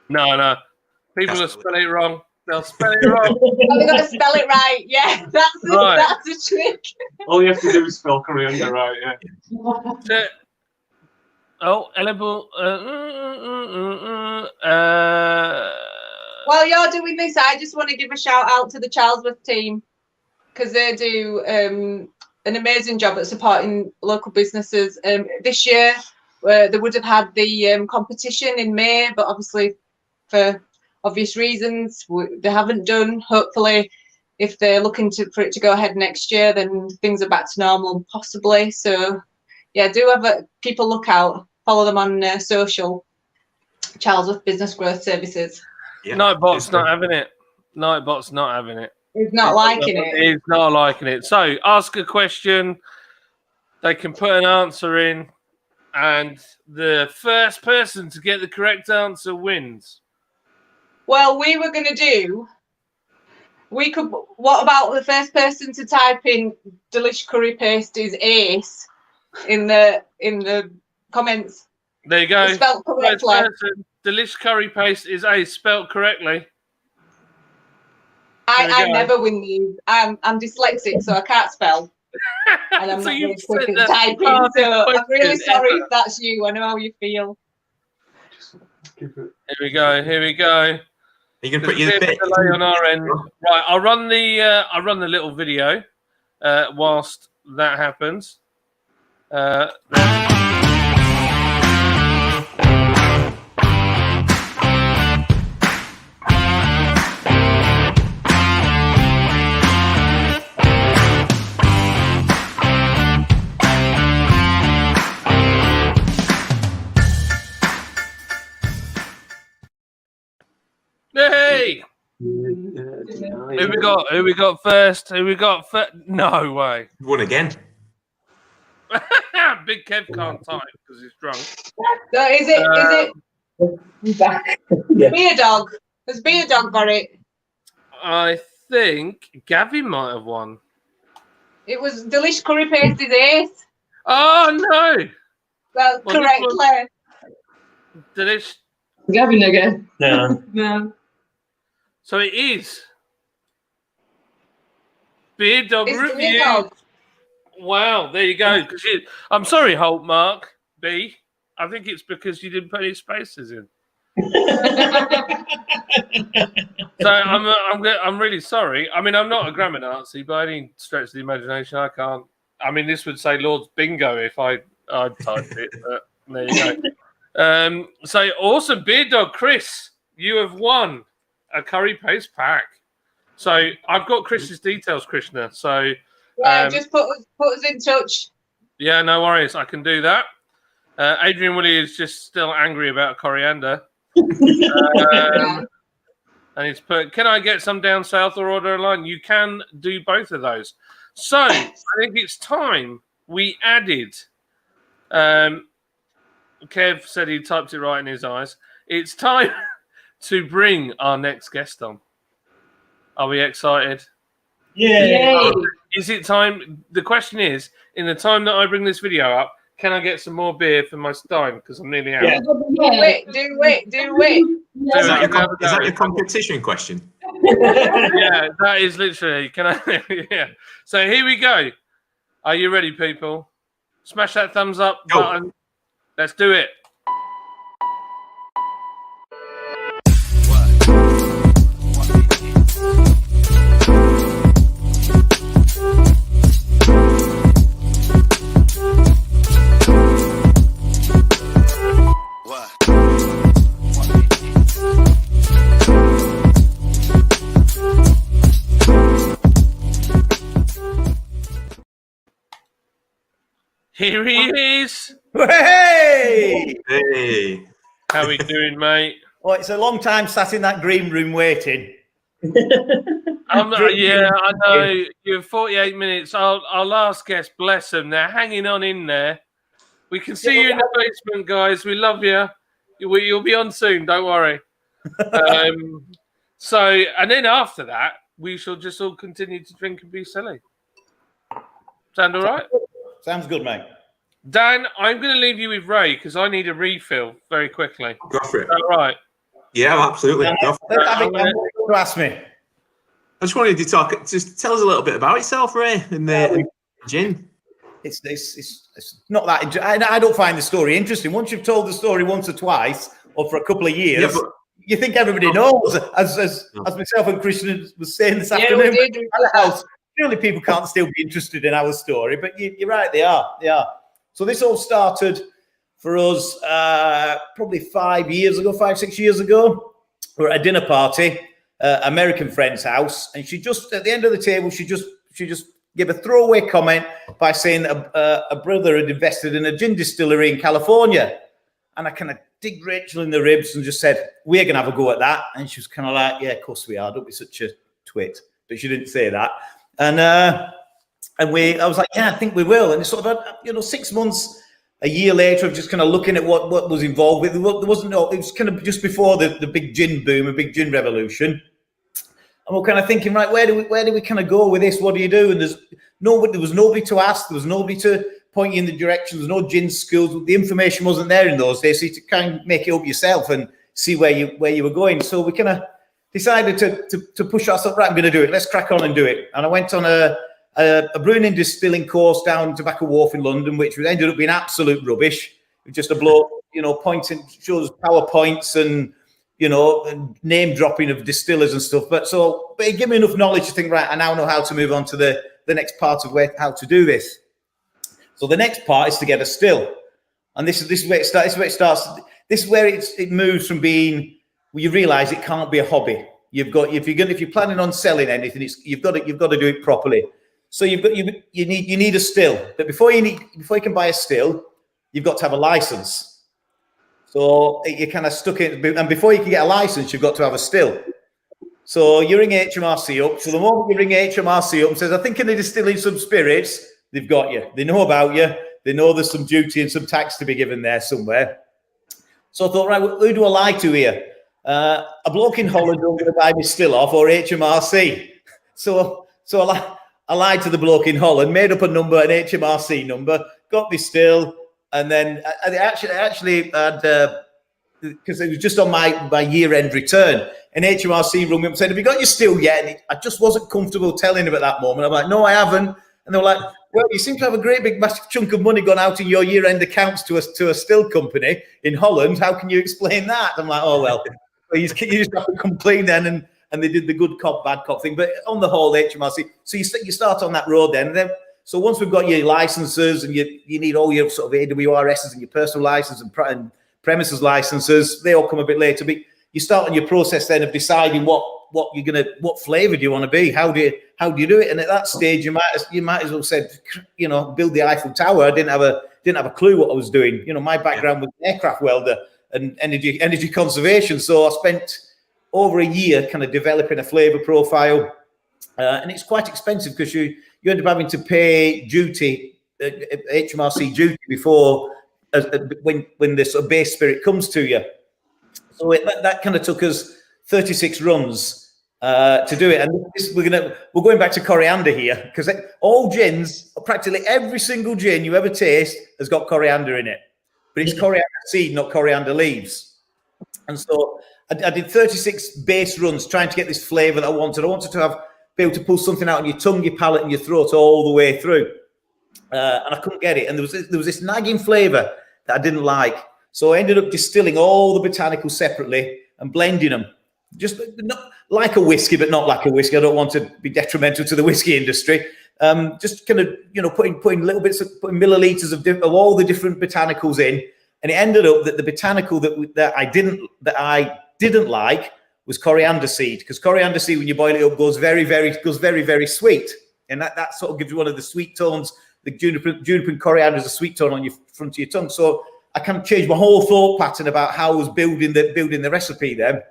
No. People will spell it wrong. They'll spell it wrong. We've got to spell it right. Yeah, that's the trick. All you have to do is spell coriander right, yeah. Eligible. While you're doing this, I just want to give a shout out to the Charlesworth team, because they do an amazing job at supporting local businesses. This year, they would have had the competition in May, but obviously for obvious reasons, they haven't done. Hopefully, if they're looking for it to go ahead next year, then things are back to normal, possibly. So, yeah, do have people look out. Follow them on social. Charlesworth Business Growth Services. Yeah, Nightbot's not having it. Nightbot's not having it. He's not liking it. He's not liking it. So, ask a question. They can put an answer in, and the first person to get the correct answer wins. Well, we were going to do. What about the first person to type in "delish curry paste is ace" in the comments? There you go. Spelled correctly. Delish curry paste is ace, spelled correctly. I never win these. I'm dyslexic, so I can't spell. And I'm So not you very quick said at the typing. hardest So I'm really question sorry ever. if that's you. I know how you feel. Here we go. Here we go. You can There's put a your bit of delay on our end. Right, I'll run the little video whilst that happens. Hey! Who we got? Who we got first? No way. Won again. Big Kev can't type because he's drunk. So is it Beer Dog? Has Beer Dog got it? I think Gavin might have won. It was delish curry paste is ace. Oh no! Well, Well, this correctly. Delish. Gavin again. No. No. So it is. Beer Dog It's review. Beer Dog. Wow, there you go. I'm sorry, Holt Mark B. I think it's because you didn't put any spaces in. So I'm really sorry. I mean, I'm not a grammar Nazi by any stretch of the imagination. I can't. I mean, this would say Lord's Bingo if I typed it. But there you go. So awesome, Beard Dog Chris, you have won a curry paste pack. So I've got Chris's details, Krishna. So Yeah, just put us in touch. yeah, no worries. I can do that. Adrian Willie is just still angry about coriander. And he's put, can I get some down south or order online? You can do both of those. So I think it's time we added. Kev said he typed it right in his eyes. It's time to bring our next guest on. Are we excited? Yeah. Is it time? The question is, in the time that I bring this video up, can I get some more beer for my stein? Because I'm nearly out. Yeah. Do wait. Is that your competition question? Yeah, that is literally. Can I? Yeah. So here we go. Are you ready, people? Smash that thumbs up button. Let's do it. Here he is. Hey! Hey. How we doing, mate? Well, it's a long time sat in that green room waiting. I'm not, yeah, I know. You're 48 minutes. Our last guest, bless them, they're hanging on in there. We can see you in the basement, guys. We love you. You'll be on soon. Don't worry. And then after that, we shall just all continue to drink and be silly. Sound all right? Sounds good, mate. Dan, I'm going to leave you with Ray because I need a refill very quickly. Go for it. All right. Yeah, absolutely. Go for it. To ask me. I just wanted to talk. Just tell us a little bit about yourself, Ray, and the gin. It's not that. I don't find the story interesting. Once you've told the story once or twice, or for a couple of years, you think everybody knows. As myself and Christian was saying this afternoon, we did. at the house, surely people can't still be interested in our story. But you're right, they are. So this all started for us probably 5-6 years ago. We were at a dinner party, American friend's house, and she just at the end of the table, she just gave a throwaway comment by saying a brother had invested in a gin distillery in California, and I kind of digged Rachel in the ribs and just said, "We're gonna have a go at that," and she was kind of like, "Yeah, of course we are. Don't be such a twit," but she didn't say that, and I was like, "Yeah, I think we will," and it's sort of 6 months. A year later, of just kind of looking at what was involved with. There wasn't. It was kind of just before the big gin boom, a big gin revolution, and we're kind of thinking, right, where do we kind of go with this? What do you do? And there was nobody to ask. There was nobody to point you in the direction. There was no gin schools. The information wasn't there in those days, so you had to kind of make it up yourself and see where you were going. So we kind of decided to push ourselves. Right, I'm going to do it. Let's crack on and do it. And I went on a brewing and distilling course down Tobacco Wharf in London, which ended up being absolute rubbish. Just a bloke, pointing, shows PowerPoints and, and name dropping of distillers and stuff. But it gave me enough knowledge to think, right, I now know how to move on to the next part of how to do this. So the next part is to get a still. And this is where it starts. This is where it moves from being, you realize it can't be a hobby. If you're planning on selling anything, you've got to do it properly. So you need a still, but before you can buy a still, you've got to have a license. So you're kind of stuck in, and before you can get a license, you've got to have a still. So you ring HMRC up. So the moment you ring HMRC up and says, "I think I need distilling some spirits," they've got you. They know about you. They know there's some duty and some tax to be given there somewhere. So I thought, right, who do I lie to here? A bloke in Holland who's going to buy me still off, or HMRC. So I lied to the bloke in Holland, made up a number, an HMRC number, got me still, and then I actually had, because it was just on my year-end return, an HMRC rung me up and said, "Have you got your still yet?" And I just wasn't comfortable telling him at that moment. I'm like, "No, I haven't." And they were like, well, you seem to have a great big massive chunk of money gone out in your year-end accounts to a still company in Holland. How can you explain that? I'm like, oh, well, you just have to complain then. And they did the good cop, bad cop thing. But on the whole, HMRC, so you start on that road then. And then so once we've got your licenses and you need all your sort of AWRSs and your personal license and premises licenses, they all come a bit later. But you start on your process then of deciding what flavour do you want to be? How do you do it? And at that stage, you might as well said, build the Eiffel Tower. I didn't have a clue what I was doing. My background was an aircraft welder and energy conservation. So I spent over a year kind of developing a flavour profile, and it's quite expensive because you end up having to pay duty, HMRC duty before when the sort of base spirit comes to you. So that kind of took us 36 runs to do it, and we're going back to coriander here because all gins, practically every single gin you ever taste has got coriander in it, but it's coriander seed, not coriander leaves. And so I did 36 base runs trying to get this flavour that I wanted. I wanted to be able to pull something out on your tongue, your palate, and your throat all the way through, and I couldn't get it. And there was this nagging flavour that I didn't like, so I ended up distilling all the botanicals separately and blending them. Just not like a whiskey, but not like a whiskey. I don't want to be detrimental to the whiskey industry. Just kind of, putting little bits, putting milliliters of all the different botanicals in, and it ended up that the botanical that I didn't like was coriander seed, because coriander seed, when you boil it up, goes very, very sweet, and that sort of gives you one of the sweet tones. The juniper and coriander is a sweet tone on your front of your tongue. So I kind of changed my whole thought pattern about how I was building the recipe then.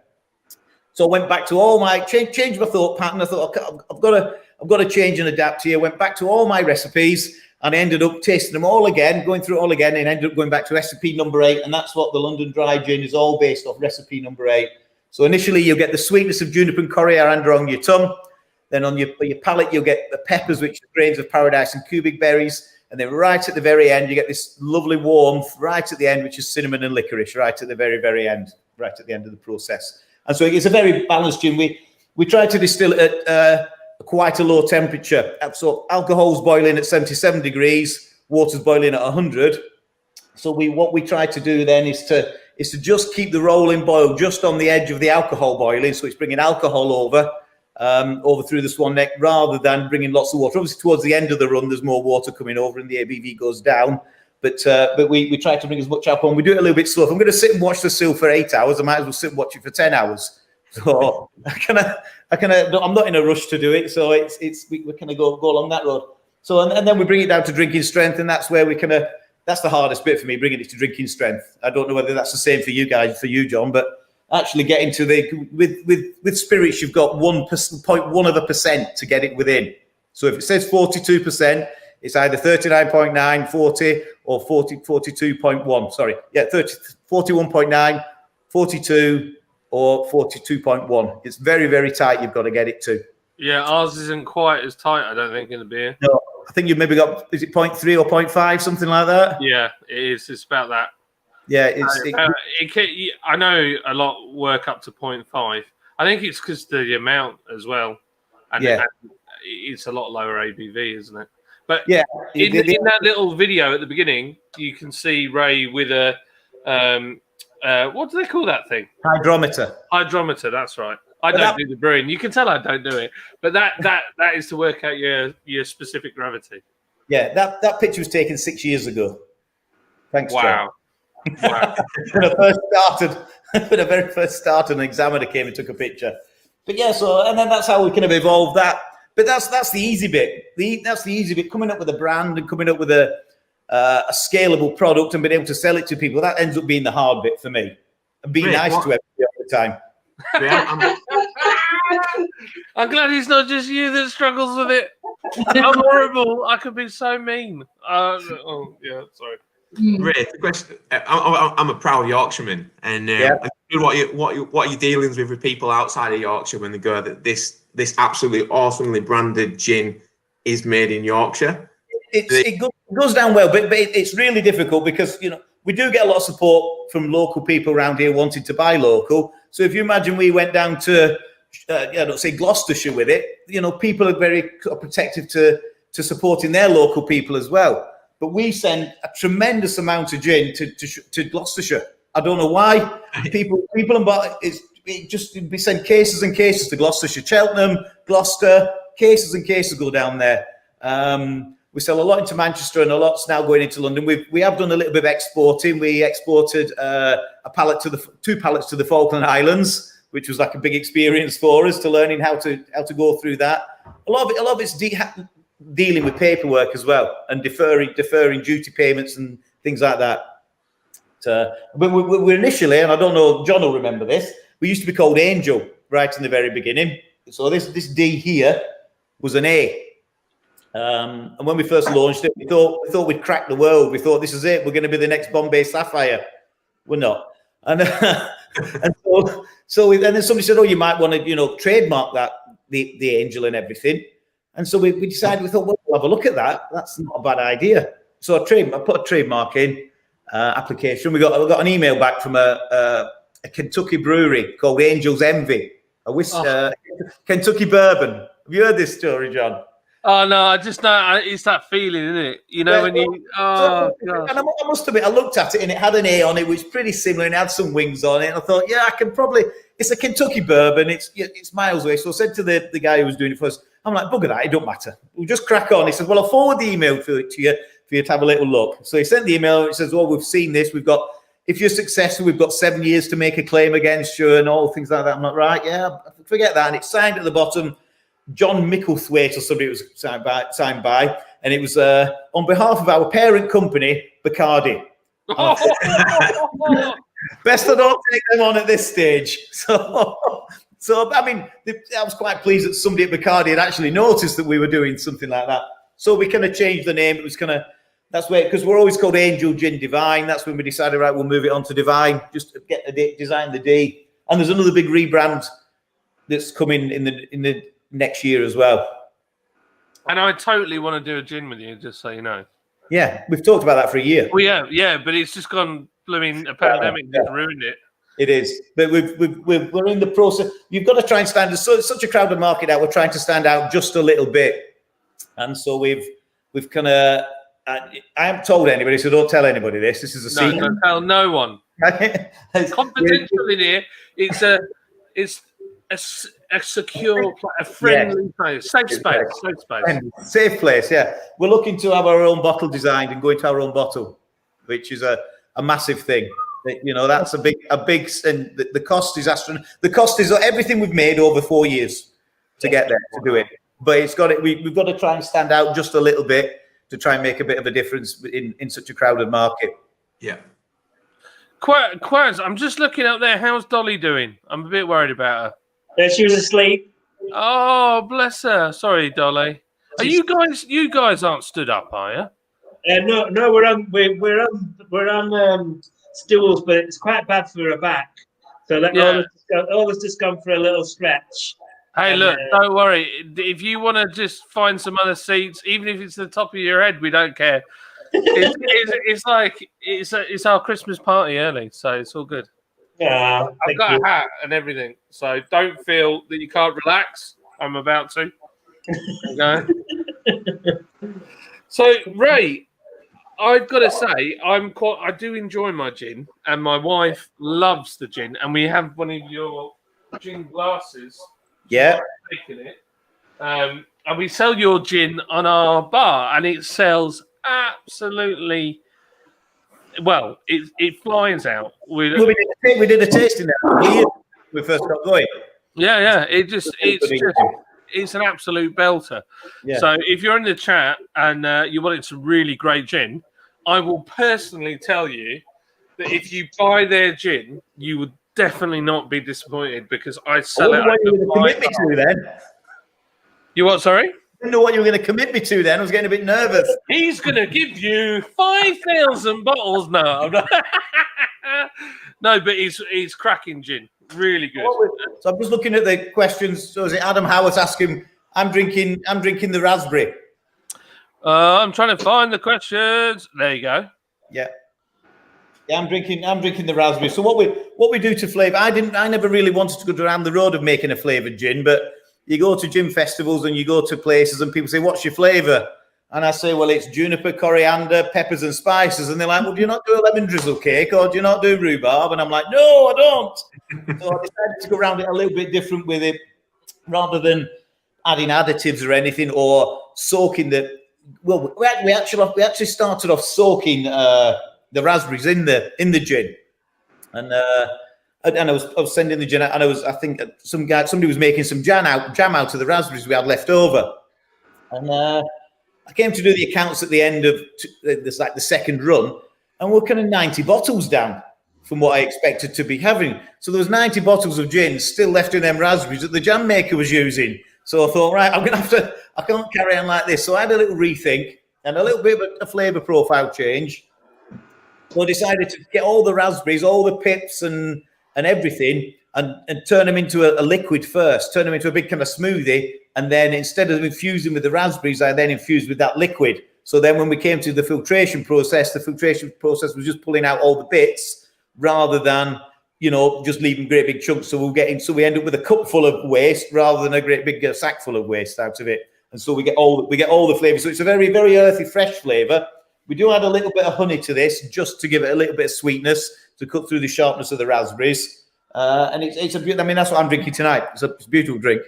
So I went back to changed my thought pattern. I thought I've got to change and adapt here. Went back to all my recipes and I ended up tasting them all again, going through it all again, and ended up going back to recipe number 8. And that's what the London Dry Gin is all based off, recipe number 8. So initially you'll get the sweetness of juniper and coriander on your tongue. Then on your palate, you'll get the peppers, which are grains of paradise and cubic berries. And then right at the very end, you get this lovely warmth right at the end, which is cinnamon and licorice right at the very, very end, right at the end of the process. And so it's a very balanced gin. We try to distill it at quite a low temperature. So alcohol's boiling at 77 degrees, water's boiling at 100. So what we try to do then is to just keep the rolling boil just on the edge of the alcohol boiling. So it's bringing alcohol over through the swan neck rather than bringing lots of water. Obviously, towards the end of the run, there's more water coming over and the ABV goes down. But we try to bring as much alcohol, and we do it a little bit slow. If I'm going to sit and watch the still for 8 hours, I might as well sit and watch it for 10 hours. So I'm not in a rush to do it. So we kind of go along that road. So and then we bring it down to drinking strength, and that's where that's the hardest bit for me, bringing it to drinking strength. I don't know whether that's the same for you guys, for you, John, but actually getting to with spirits, you've got 0.1% to get it within. So if it says 42%, it's either 39.9, 40, or 42.1. Sorry, 41.9, 42, or 42.1. It's very, very tight. You've got to get it to. Yeah, ours isn't quite as tight, I don't think, in the beer. No, I think you've maybe got, is it 0.3 or 0.5, something like that? Yeah, it is. It's about that. Yeah, I know a lot work up to 0.5. I think it's because the amount as well, and it's a lot lower ABV, isn't it? But yeah, in that little video at the beginning, you can see Ray with a what do they call that thing? Hydrometer. Hydrometer. That's right. I don't do the brewing. You can tell I don't do it, but that is to work out your specific gravity. Yeah, that picture was taken 6 years ago. Thanks, wow. John. Wow. When I very first started, an examiner came and took a picture. But yeah, and then that's how we kind of evolved that. But that's the easy bit. That's the easy bit. Coming up with a brand and coming up with a scalable product and being able to sell it to people, that ends up being the hard bit for me. And being nice to everybody all the time. I'm glad it's not just you that struggles with it. I'm horrible. I could be so mean. Sorry. Ray, the question. I'm a proud Yorkshireman, and what are your dealings with people outside of Yorkshire when they go that this absolutely awesomely branded gin is made in Yorkshire? It goes down well, but it's really difficult because we do get a lot of support from local people around here wanting to buy local. So if you imagine we went down to say Gloucestershire with it, people are very protective to to supporting their local people as well. But we send a tremendous amount of gin to Gloucestershire. I don't know why. People we send cases and cases to Gloucestershire, Cheltenham, Gloucester, cases and cases go down there. We sell a lot into Manchester and a lot's now going into London. We have done a little bit of exporting. We exported two pallets to the Falkland Islands, which was like a big experience for us to learning how to go through that. A lot of it's dealing with paperwork as well and deferring duty payments and things like that. But we initially, and I don't know, John will remember this, we used to be called Angel right in the very beginning. So this D here was an A. And when we first launched it, we thought we'd crack the world. We thought, this is it. We're going to be the next Bombay Sapphire. We're not. And and then somebody said, oh, you might want to, trademark that, the angel and everything. And so we decided, we thought, well, we'll have a look at that. That's not a bad idea. So I put a trademark in application. We got an email back from a Kentucky brewery called Angel's Envy, Kentucky bourbon. Have you heard this story, John? Oh no, I just know it's that feeling, isn't it? When you God. And I must admit, I looked at it and it had an A on it, which was pretty similar, and it had some wings on it. And I thought, yeah, I can probably. It's a Kentucky bourbon. It's miles away. So I said to the guy who was doing it for us, I'm like, bugger that, it don't matter. We'll just crack on. He said, well, I'll forward the email to you for you to have a little look. So he sent the email. It says, well, we've seen this. If you're successful, we've got 7 years to make a claim against you and all things like that. I'm like, right, yeah, forget that. And it's signed at the bottom. John Micklethwaite or somebody was signed by, and it was on behalf of our parent company, Bacardi. Best I don't take them on at this stage. So I mean, I was quite pleased that somebody at Bacardi had actually noticed that we were doing something like that. So we kind of changed the name. It was that's where, because we're always called Angel Gin Divine. That's when we decided, right, we'll move it on to Divine, just get the design the D. And there's another big rebrand that's coming in the next year as well. And I totally want to do a gin with you, just so you know. Yeah, we've talked about that for a year. Well, yeah, but it's just gone blooming a pandemic just ruined it. It is, but we're in the process. You've got to try and stand. There's such a crowded market out. We're trying to stand out just a little bit, and so we've kind of. I haven't told anybody, so don't tell anybody this. This is a secret. Don't tell no one. Confidential in here. It's a secure, a friendly place, safe space. Safe place, yeah. We're looking to have our own bottle designed and go into our own bottle, which is a massive thing. That's a big, and the cost is astronomical. The cost is everything we've made over 4 years to get there, to do it. But we've got to try and stand out just a little bit to try and make a bit of a difference in such a crowded market. Yeah. Quaz, I'm just looking up there. How's Dolly doing? I'm a bit worried about her. She was asleep. Oh, bless her. Sorry, Dolly. Are you guys aren't stood up, are you? No, we're on stools, but it's quite bad for her back. So all has just gone for a little stretch. Hey, look, don't worry. If you want to just find some other seats, even if it's the top of your head, we don't care. It's our Christmas party early, so it's all good. Yeah, I've got a hat and everything, so don't feel that you can't relax. I'm about to. Okay. So, Ray, I've got to say, I do enjoy my gin, and my wife loves the gin, and we have one of your gin glasses. Yeah. Taking it. And we sell your gin on our bar, and it sells absolutely well. It flies out. We did a tasting there when we first got going. Yeah. It's an absolute belter. Yeah. So if you're in the chat and you wanted some really great gin, I will personally tell you that if you buy their gin, you would definitely not be disappointed because I sell it. What you were going to commit me to then? You what? Sorry? I didn't know what you were going to commit me to then. I was getting a bit nervous. He's going to give you 5,000 bottles. No, I'm not. No, but he's cracking gin. Really good. So I'm just looking at the questions. So is it Adam Howard asking? I'm drinking the raspberry. I'm trying to find the questions. There you go. Yeah. Yeah, I'm drinking the raspberry. So what we do to flavour? I never really wanted to go down the road of making a flavoured gin, but you go to gin festivals and you go to places and people say, "What's your flavour?" And I say, well, it's juniper, coriander, peppers and spices. And they're like, well, do you not do a lemon drizzle cake or do you not do rhubarb? And I'm like, no, I don't. So I decided to go around it a little bit different with it, rather than adding additives or anything, or soaking the. Well, we actually started off soaking the raspberries in the gin, and I was sending the gin out, and I think somebody was making some jam out of the raspberries we had left over, and I came to do the accounts at the end of this, like the second run, and we're kind of 90 bottles down from what I expected to be having. So there was 90 bottles of gin still left in them raspberries that the jam maker was using. So I thought, right, I can't carry on like this. So I had a little rethink and a little bit of a flavour profile change. So I decided to get all the raspberries, all the pips and everything, and turn them into a liquid first, turn them into a big kind of smoothie. And then instead of infusing with the raspberries, I then infused with that liquid. So then when we came to the filtration process was just pulling out all the bits rather than, just leaving great big chunks. So we end up with a cup full of waste rather than a great big sack full of waste out of it. And so we get all the flavors. So it's a very, very earthy, fresh flavor. We do add a little bit of honey to this just to give it a little bit of sweetness to cut through the sharpness of the raspberries. And it's that's what I'm drinking tonight. It's a beautiful drink.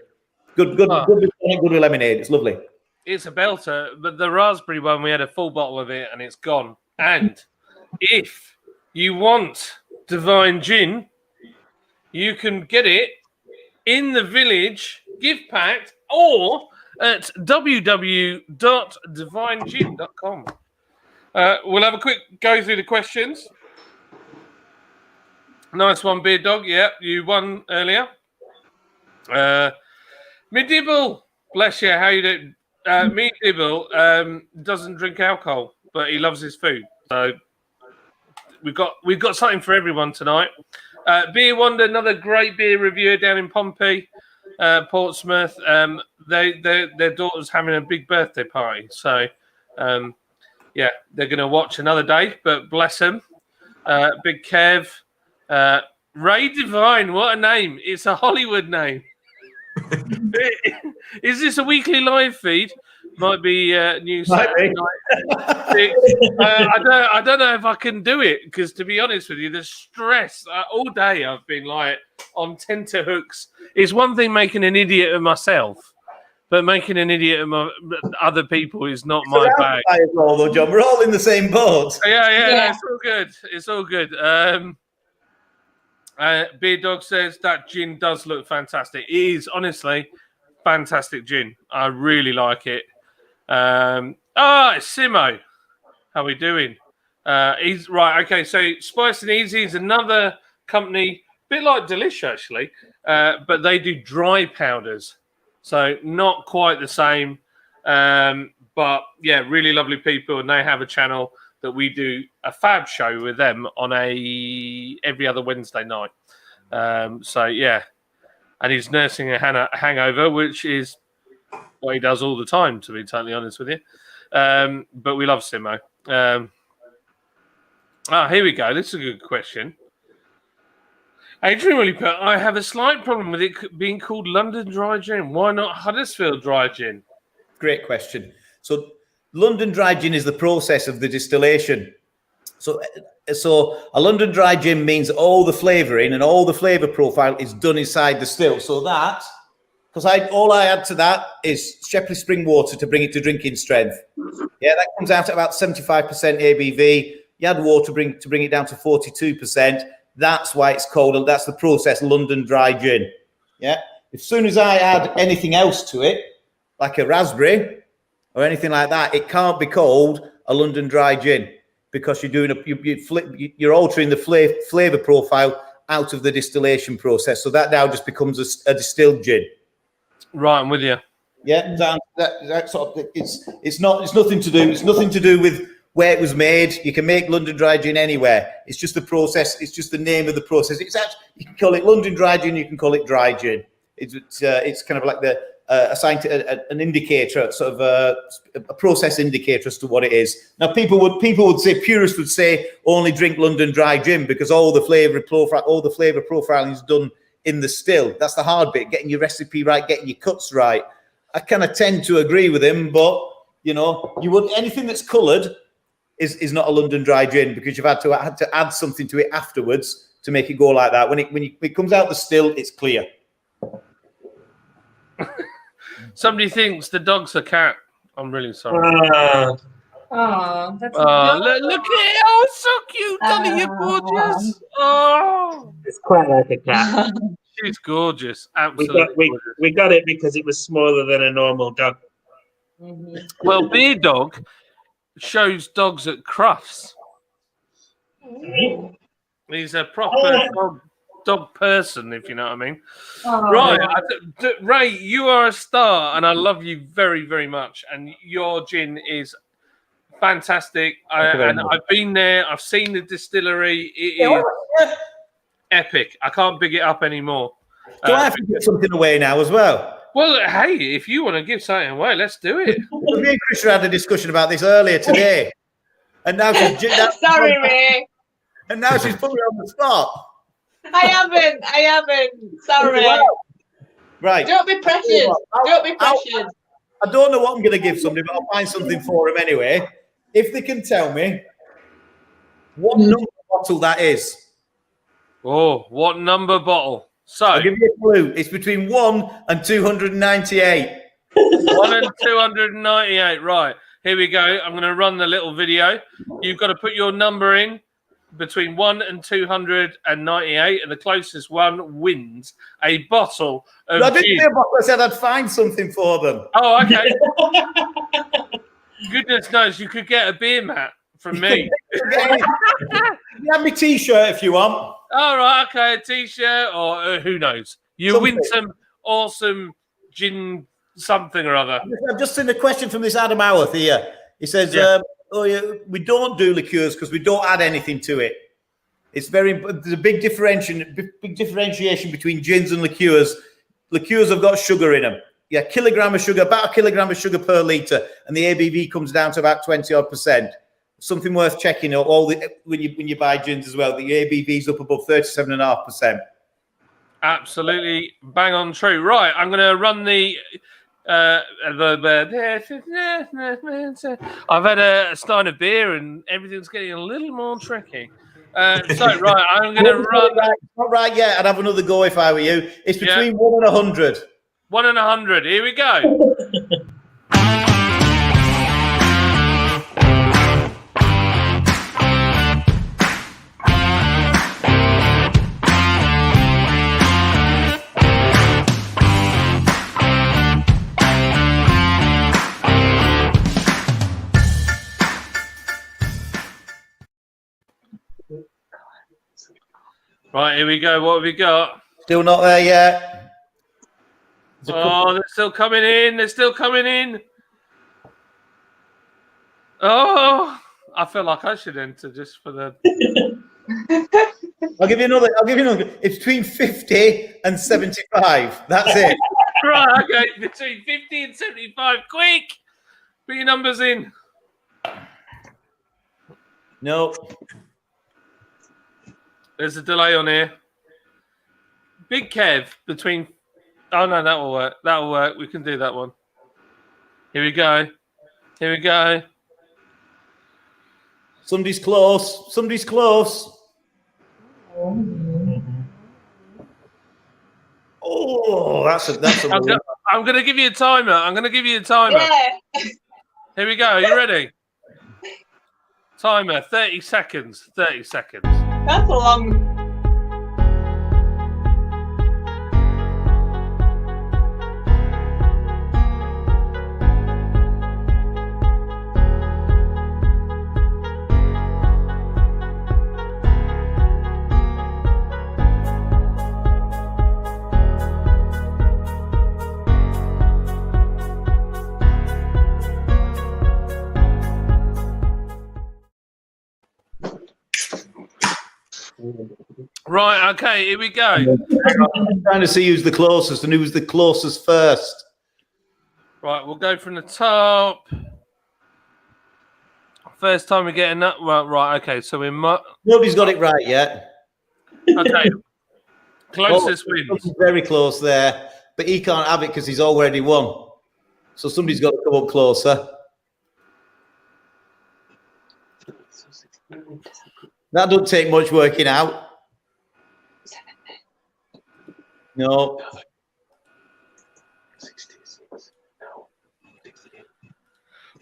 Good with lemonade. It's lovely. It's a belter, but the raspberry one, we had a full bottle of it and it's gone. And if you want Divine Gin, you can get it in the Village gift pack or at www.divinegin.com. We'll have a quick go through the questions. Nice one, Beard Dog. Yeah, you won earlier. Medibble, bless you. How you doing? Medibble doesn't drink alcohol, but he loves his food. So we've got something for everyone tonight. Beer Wonder, another great beer reviewer down in Pompey, Portsmouth. Their daughter's having a big birthday party, so they're going to watch another day. But bless them. Big Kev, Ray Divine. What a name! It's a Hollywood name. Is this a weekly live feed? Might be new Saturday night. I don't know if I can do it because, to be honest with you, the stress all day I've been like on tenterhooks. It's one thing making an idiot of myself, but making an idiot of other people is not my bag. Though, John, we're all in the same boat. Yeah. It's all good. It's all good. Beard Dog says that gin does look fantastic. It is honestly fantastic gin. I really like it. It's Simo. How are we doing? He's right. Okay, so Spice and Easy is another company, a bit like Delish actually, but they do dry powders, so not quite the same. But yeah, really lovely people, and they have a channel that we do a fab show with them on every other Wednesday night. So yeah, and he's nursing a hangover, which is what he does all the time, to be totally honest with you. But we love Simo. Here we go. This is a good question. Adrian really put, I have a slight problem with it being called London Dry Gin. Why not Huddersfield Dry Gin? Great question. So London Dry Gin is the process of the distillation. So a London Dry Gin means all the flavouring and all the flavour profile is done inside the still. So that, because all I add to that is Shepley spring water to bring it to drinking strength. Yeah, that comes out at about 75% ABV. You add water to bring it down to 42%. That's why it's called, and that's the process, London Dry Gin. Yeah. As soon as I add anything else to it, like a raspberry or anything like that, it can't be called a London Dry Gin because you're altering the flavour profile out of the distillation process. So that now just becomes a distilled gin. Right, I'm with you. Yeah, that sort of, it's nothing to do. It's nothing to do with where it was made. You can make London Dry Gin anywhere. It's just the process. It's just the name of the process. It's actually, you can call it London Dry Gin. You can call it Dry Gin. It's kind of like an indicator, sort of a process indicator as to what it is. Now, people would say, purists would say, only drink London Dry Gin because all the flavour profiling is done in the still. That's the hard bit, getting your recipe right, getting your cuts right. I kind of tend to agree with him, but You know, you would anything that's coloured is not a London dry gin because you've had to add something to it afterwards to make it go like that. When it comes out the still, it's clear. Somebody thinks the dog's a cat. I'm really sorry. Oh, that's Look at it. Oh, it's so cute. Dolly, you're gorgeous. Oh, It's quite like a cat. she's gorgeous. Absolutely. We got it because it was smaller than a normal dog. Well, Beer Dog shows dogs at Crufts. He's a proper dog person, if you know what I mean. Right. Ray, you are a star, and I love you very, very much. And your gin is fantastic. And I've been there. I've seen the distillery. It is epic. I can't big it up anymore. Do I have to give something away now as well? Well, hey, if you want to give something away, let's do it. Me and Chris had a discussion about this earlier today, and now she's Sorry, Ray. and now she's put me on the spot. I haven't. Sorry. Right. Don't be pressured. Don't be pressured. I don't know what I'm going to give somebody, but I'll find something for him anyway. If they can tell me what number bottle that is. Oh, what number bottle? So I'll give you a clue. It's between 1 and 298. 1 and 298. Right. Here we go. I'm going to run the little video. You've got to put your number in between 1 and 298, and the closest one wins a bottle of I didn't gin. say a bottle. I said I'd find something for them. Oh, okay. Goodness knows, you could get a beer mat from me. You have my T-shirt if you want. All right, okay, a T-shirt or who knows. You win some awesome gin something or other. I've just seen a question from this Adam Howarth here. He says, we don't do liqueurs because we don't add anything to it. It's there's a big differentiation between gins and liqueurs. Liqueurs have got sugar in them. Yeah, kilogram of sugar, about a kilogram of sugar per litre, and the ABV comes down to about 20% odd. Something worth checking out when you buy gins as well. The ABV is up above 37.5%. Absolutely bang on true. Right, I'm going to run the. I've had a stein of beer and everything's getting a little more tricky. So right, I'm going to run. Not right yet. I'd have another go if I were you. It's between 1 and 100. 1 and 100. Here we go. Right, here we go. What have we got? Still not there yet. Oh, they're still coming in. They're still coming in. Oh, I feel like I should enter just for the. I'll give you another. It's between 50 and 75. That's it. Right, okay. Between 50 and 75. Quick. Put your numbers in. No. There's a delay on here. Big Kev between. Oh no, that will work. That will work. We can do that one. Here we go. Here we go. Somebody's close. Somebody's close. Oh, that's a. I'm gonna give you a timer. Yeah. Here we go. Are you ready? Timer. 30 seconds. 30 seconds. That's a long. Right, okay, here we go. I'm trying to see who's the closest and who's the closest first. Right, we'll go from the top. First time we're getting that. Well, right, okay, so we're. Nobody's got it right yet. Okay. Closest wins. Very close there, but he can't have it because he's already won. So somebody's got to come up closer. That doesn't take much working out. No.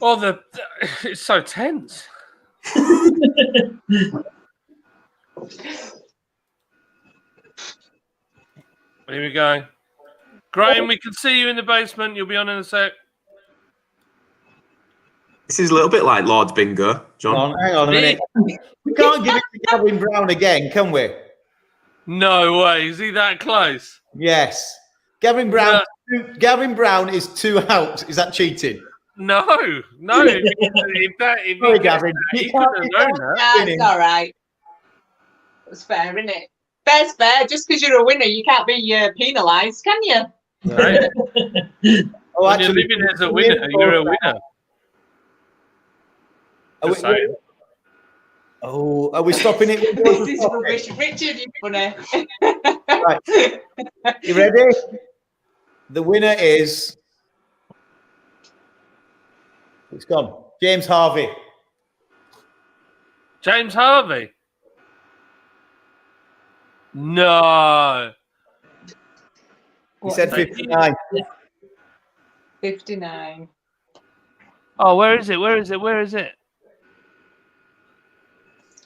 Oh, it's so tense. Here we go. Graham, we can see you in the basement. You'll be on in a sec. This is a little bit like Lord's Bingo, John. Hang on a minute. We can't give it to Gavin Brown again, can we? No way. Is he that close? Yes. Gavin Brown. Gavin Brown is 2 out. Is that cheating? No. Sorry, Gavin. He couldn't have known that. Yeah, it's all right. It's fair, isn't it? Fair's fair. Just because you're a winner, you can't be penalised, can you? Right. Oh, When you're living as a winner, you're a winner. Just saying. Are we stopping it? This is rubbish. Richard, you're funny. Right. You ready? The winner is... It's gone. James Harvey. James Harvey? No. He said 59. 59. Oh, where is it? Where is it? Where is it?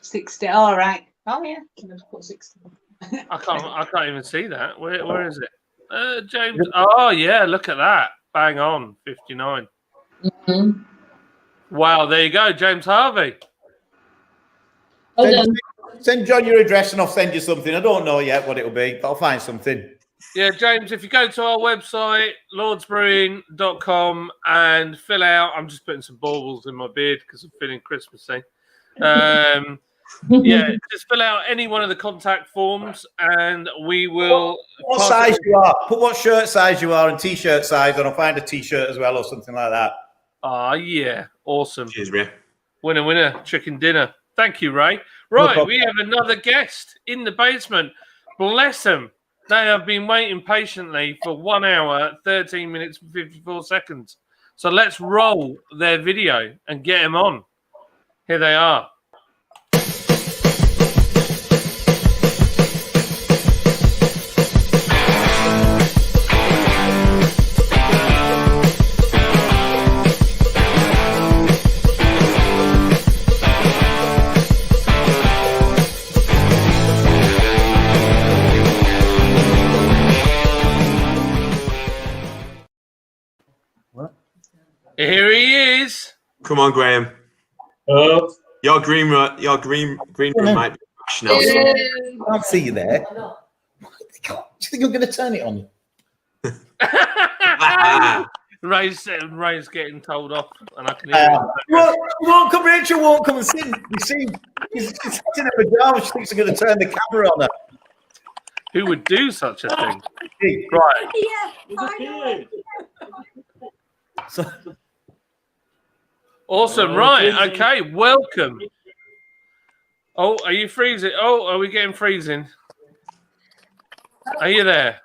60. All right. Oh, yeah. Let's put 60. I can't even see that. Where is it? James. Oh, yeah. Look at that. Bang on. 59. Mhm. Wow. There you go. James Harvey. Hold on. Send John your address and I'll send you something. I don't know yet what it'll be, but I'll find something. Yeah, James, if you go to our website, lordsbrewing.com, and fill out, I'm just putting some baubles in my beard because I'm feeling Christmassy. Yeah, just fill out any one of the contact forms and we will... What size you are. Put what shirt size you are and T-shirt size, and I'll find a T-shirt as well or something like that. Ah, yeah. Awesome. Cheers, Ray. Winner, winner, chicken dinner. Thank you, Ray. Right, we have another guest in the basement. Bless them. They have been waiting patiently for 1 hour, 13 minutes, and 54 seconds. So let's roll their video and get them on. Here they are. Here he is. Come on, Graham. Your green room might be crashed now. I can't see you there. Do you think you're going to turn it on? Ray's getting told off, and I can hear him. Won't come, Rachel won't come and sit. You see, she's sitting in her pajamas. She thinks I'm going to turn the camera on her. Who would do such a thing? Right. So, Awesome. Right. Okay. Welcome. Oh, are you freezing? Oh, are we getting freezing? Are you there?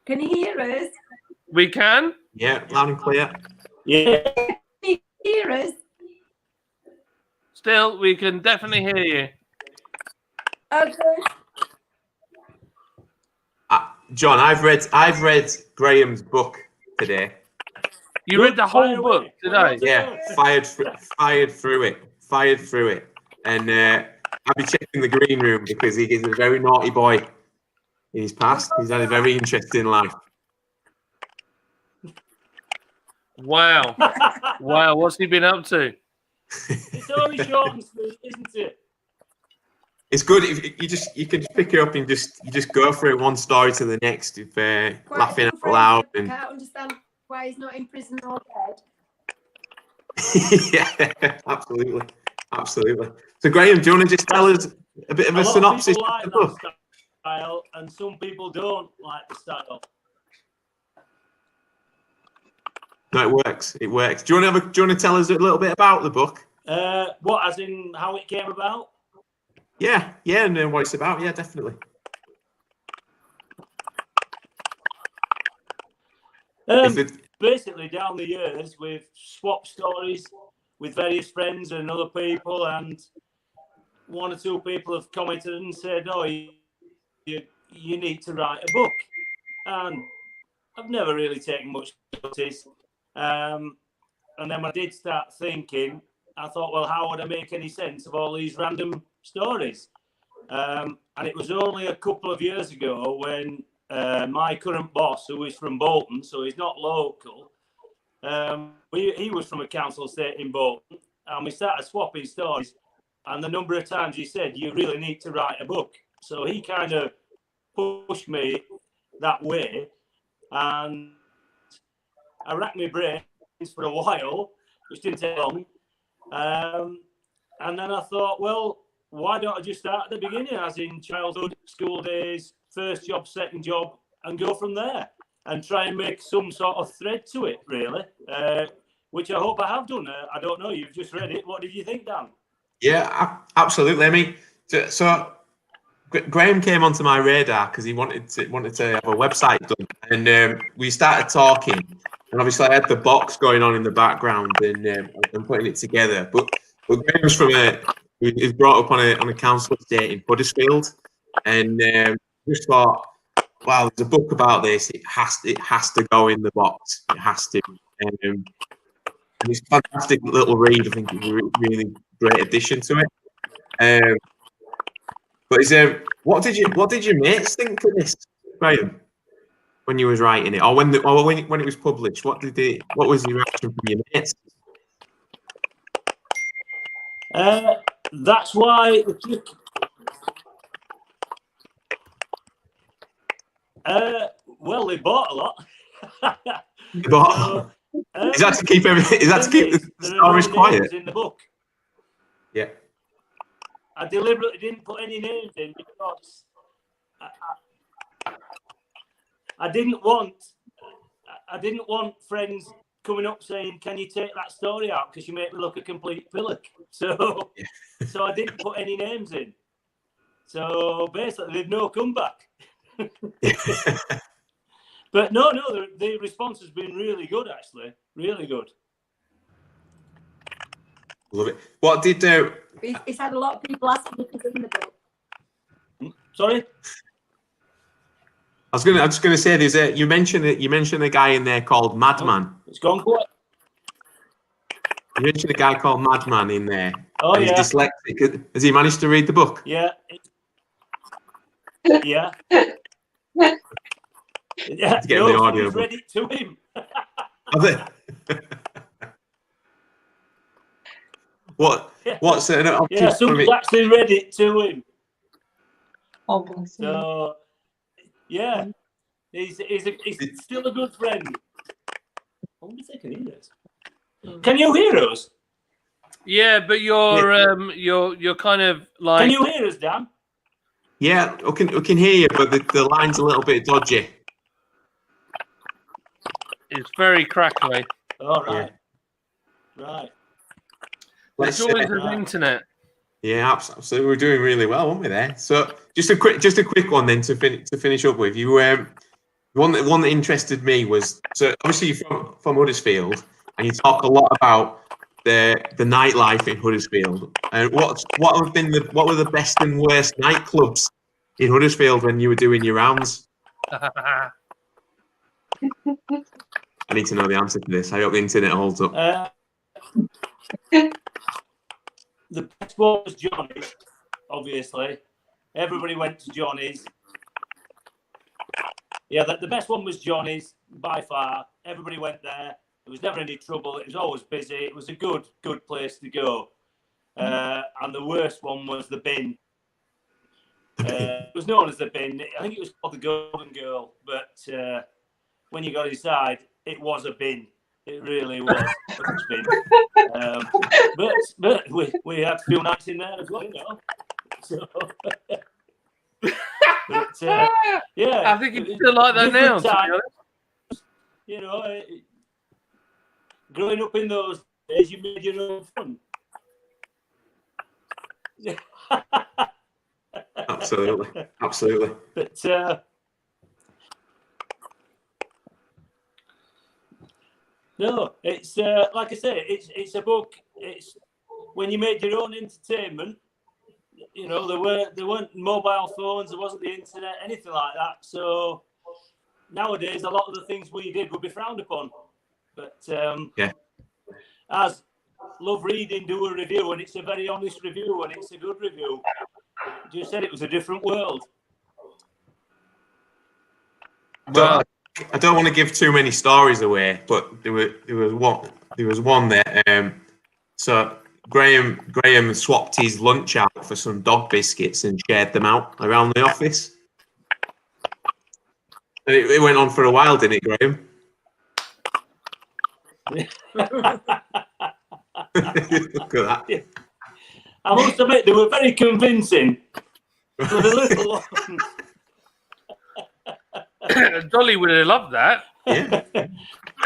Can you hear us? We can. Yeah, loud and clear. Yeah. Can you hear us? Still, we can definitely hear you. Okay. John, I've read Graham's book today. You read the whole book today? Yeah, fired through it, and I'll be checking the green room because he is a very naughty boy in his past. He's had a very interesting life. Wow. Wow. What's he been up to? It's only short and sweet, isn't it? It's good if you can just pick it up and you just go for it one story to the next, if laughing out loud. I And can't understand why he's not in prison or dead. yeah, absolutely. So Graham, do you want to just tell us a bit of a synopsis People like of the book? that style, and some people don't like the style. No, it works. It works. Do you want to tell us a little bit about the book? What, as in how it came about? Yeah, and what it's about. Yeah, definitely. Basically, down the years, we've swapped stories with various friends and other people, and one or two people have commented and said, "Oh, you need to write a book," and I've never really taken much notice. And then when I did start thinking, I thought, well, how would I make any sense of all these random stories? And it was only a couple of years ago when my current boss, who is from Bolton, so he's not local, he was from a council estate in Bolton, and we started swapping stories. And the number of times he said, "You really need to write a book." So he kind of pushed me that way. And I racked my brains for a while, which didn't take long. And then I thought, well, why don't I just start at the beginning, as in childhood, school days, first job, second job, and go from there and try and make some sort of thread to it, really, which I hope I have done. I don't know. You've just read it. What did you think, Dan? Yeah, absolutely. I mean, so Graham came onto my radar because he wanted to have a website done, and we started talking. And obviously, I had the box going on in the background and putting it together. But Graham's he's brought up on a council estate in Huddersfield, and just thought, wow, there's a book about this. It has to go in the box. It has to. And it's a fantastic little read. I think it's a really great addition to it. But what did your mates think of this, Graham, when you was writing it, or when it was published? What was the reaction from your mates? That's why. Well, they bought a lot. So, is that to keep everything? Is that to keep the stories quiet? In the book. Yeah. I deliberately didn't put any names in because I didn't want friends coming up saying, "Can you take that story out because you make me look a complete pillock?" So I didn't put any names in. So basically, they've no comeback. But no, the response has been really good, actually, really good. Love it. What did He's had a lot of people asking if he's in the book. Sorry? I was just gonna say you mentioned a guy in there called Madman. It's gone quiet. You mentioned a guy called Madman in there. Oh, and he's dyslexic. Has he managed to read the book? Yeah. Yeah. Yeah. Get the audio. Read it to him. What's someone's actually read it to him. Oh, bless him. So yeah, he's still a good friend. I wonder if they can hear us. Can you hear us? Yeah, but you're kind of like. Can you hear us, Dan? Yeah, I can hear you, but the line's a little bit dodgy. It's very crackly. All right. Yeah. Right. It's always the internet. Yeah, absolutely. We're doing really well, weren't we there? So just a quick one then to finish up with. You one that interested me was, so obviously you're from Huddersfield, and you talk a lot about the nightlife in Huddersfield. And what were the best and worst nightclubs in Huddersfield when you were doing your rounds? I need to know the answer to this. I hope the internet holds up. The best one was Johnny's, obviously. Everybody went to Johnny's. Yeah, the best one was Johnny's, by far. Everybody went there. There was never any trouble. It was always busy. It was a good place to go. And the worst one was the Bin. It was known as the Bin. I think it was called the Golden Girl. But when you got inside, it was a bin. It really was a bin. But we had a few nights in there as well, you know. So, but, yeah, I think it's still like that now. To be honest. You know, growing up in those days, you made your own fun. Absolutely. But no, it's like I say, it's a book. it's when you made your own entertainment. You know, there weren't mobile phones, there wasn't the internet, anything like that. So nowadays, a lot of the things we did would be frowned upon. But as Love Reading do a review, and it's a very honest review, and it's a good review. You said it was a different world. Well, I don't want to give too many stories away, but there was one that so Graham swapped his lunch out for some dog biscuits and shared them out around the office. And it went on for a while, didn't it, Graham? Look at that. I must admit, they were very convincing. For the little ones. Dolly would have loved that. Yeah.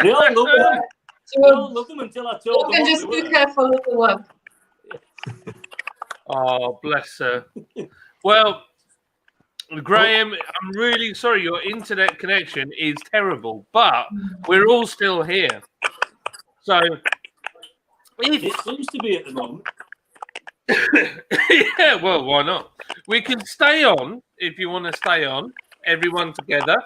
They all loved them. They all loved them until I told them. You can just be careful with the work. Oh, bless her. Well, Graham, I'm really sorry. Your internet connection is terrible, but we're all still here. So, it seems to be at the moment. Yeah, well, why not? We can stay on if you want to stay on, everyone together,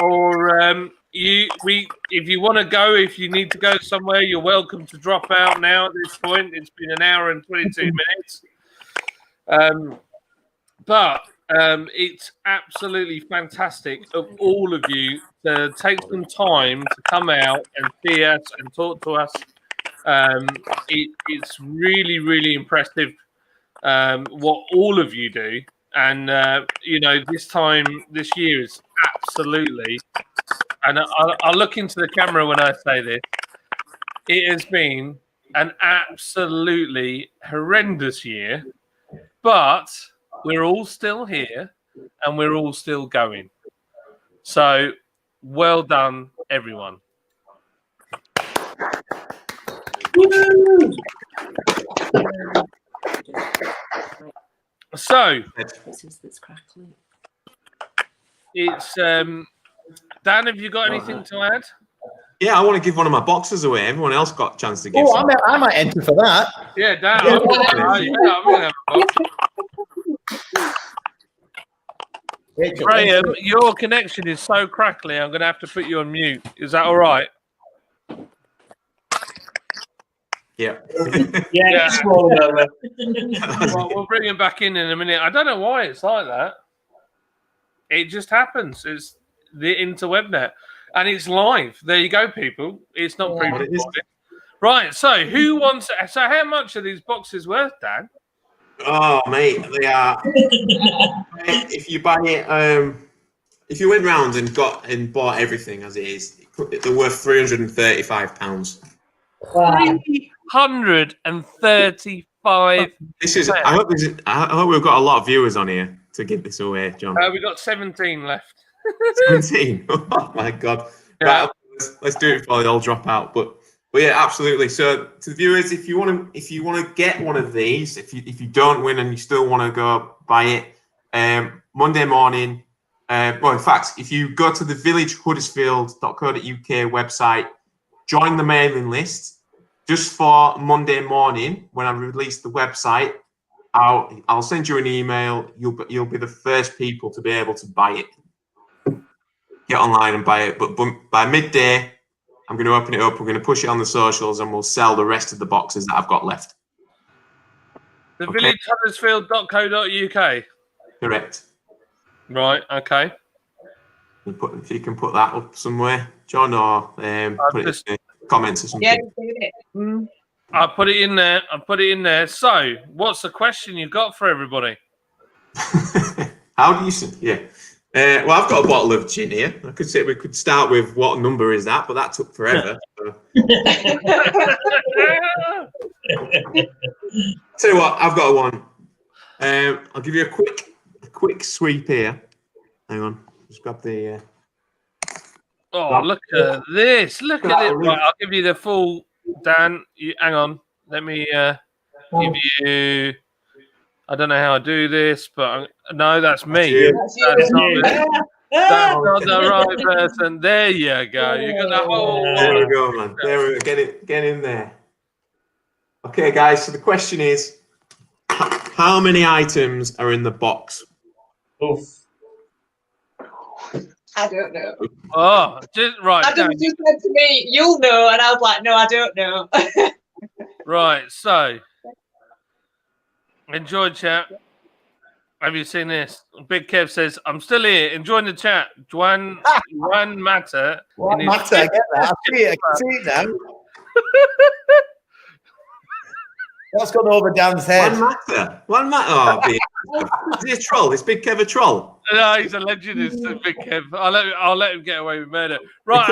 or if you want to go, if you need to go somewhere, you're welcome to drop out now. At this point, it's been an hour and 22 minutes. But it's absolutely fantastic of all of you to take some time to come out and see us and talk to us. It's really, really impressive what all of you do. And, this year is absolutely, and I'll look into the camera when I say this, it has been an absolutely horrendous year, but we're all still here and we're all still going. So well done, everyone. So it's Dan, have you got anything to add? Yeah, I want to give one of my boxes away. Everyone else got a chance to give. Oh, I might enter for that. Yeah, Dan. I'm gonna have a box. Graham, your connection is so crackly. I'm going to have to put you on mute. Is that all right? Yeah. Yeah. Well, we'll bring him back in a minute. I don't know why it's like that. It just happens. It's the interwebnet, and it's live. There you go, people. It's not pre-recorded. Right. So, who wants? So, how much are these boxes worth, Dan? Oh, mate, they are. If you buy it, if you went round and bought everything as it is, they're worth £335. Wow. £335. This is. I hope we've got a lot of viewers on here to give this away, John. We've got 17 left. 17. Oh my God! Yeah. Right, let's do it before they all drop out. But yeah, absolutely. So to the viewers, if you want to get one of these, if you don't win and you still want to go buy it, Monday morning. Well, in fact, if you go to the villagehuddersfield.co.uk website, join the mailing list. Just for Monday morning, when I release the website, I'll send you an email. You'll be the first people to be able to buy it. Get online and buy it. But by midday, I'm going to open it up. We're going to push it on the socials, and we'll sell the rest of the boxes that I've got left. The villagehuddersfield.co.uk. Correct. Right. Okay. If you can put that up somewhere, John, or put it in the comments or something. Yeah, do it. I'll put it in there. So, what's the question you got for everybody? How do you? Yeah. Well, I've got a bottle of gin here. I could say we could start with what number is that, but that took forever. So. Tell you what, I've got one. I'll give you a quick sweep here. Hang on, just grab the. Oh, look at this! Look at it. Right, I'll give you the full. Dan, hang on. Let me give you. I don't know how I do this, but no, that's me. That's not the right person. There you go. You got the whole. There we go, man. There we go. Get in there. Okay, guys. So the question is, how many items are in the box? Oof. I don't know. Oh, just right. Adam just said to me, "You'll know," and I was like, "No, I don't know." Right. So, enjoy chat. Have you seen this? Big Kev says, "I'm still here, enjoying the chat." Juan Matter. What matter? I get that. I see it. I can see it now. What's gone over Dan's head? One matter. Oh, is he a troll? Is Big Kev a troll? No, he's a legend. Is Big Kev. I'll let him get away with murder. Right.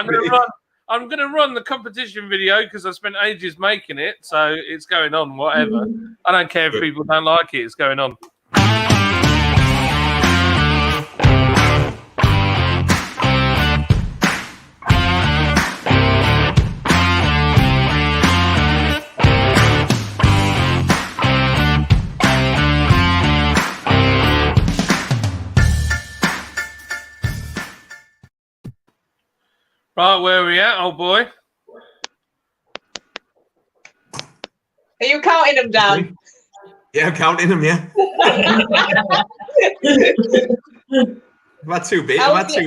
I'm gonna run the competition video because I spent ages making it, so it's going on. Whatever. I don't care if people don't like it. It's going on. Right, where are we at, old boy? Are you counting them down? Yeah, I'm counting them. Yeah. I've had two bits. I want to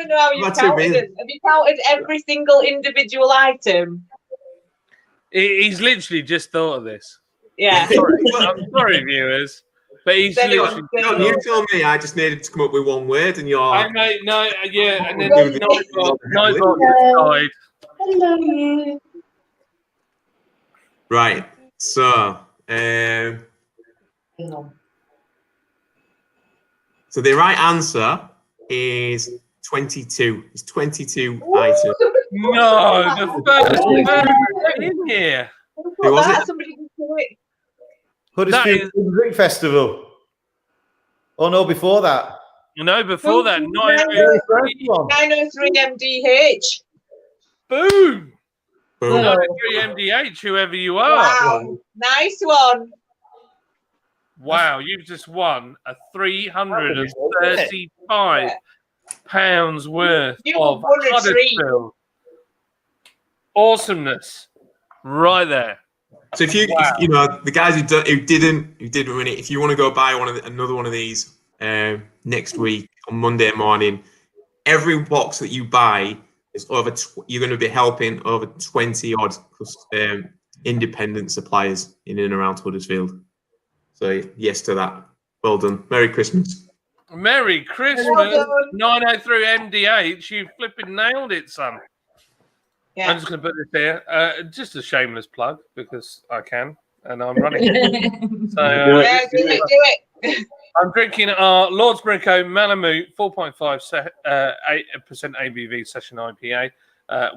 know how you counted them. Have you counted every single individual item? He's literally just thought of this. Yeah. I'm sorry, viewers, but he's literally. You told me I just needed to come up with one word, and you're. And then Nightbot died. Hello. Right. So, so the right answer is 22. It's 22 items. No, the first person in here. Who was it? Somebody just do it. Huddersfield Drink Festival. Oh no, before that. No, before that. 903 MDH. Boom. Boom. 903 MDH, whoever you are. Wow. Nice one. Wow, you've just won a £335 worth of Huddersfield. Awesomeness. Right there. So if you know the guys who didn't win it, if you want to go buy another one of these next week on Monday morning, every box that you buy is you're going to be helping over 20 odd independent suppliers in and around Huddersfield. So yes to that. Well done. Merry Christmas. Merry Christmas. Well 903 MDH. You flipping nailed it, son. Yeah. I'm just going to put this here. Just a shameless plug because I can and I'm running. So, do it. I'm drinking our Lord's Brinko Malamute 4.5% ABV session IPA,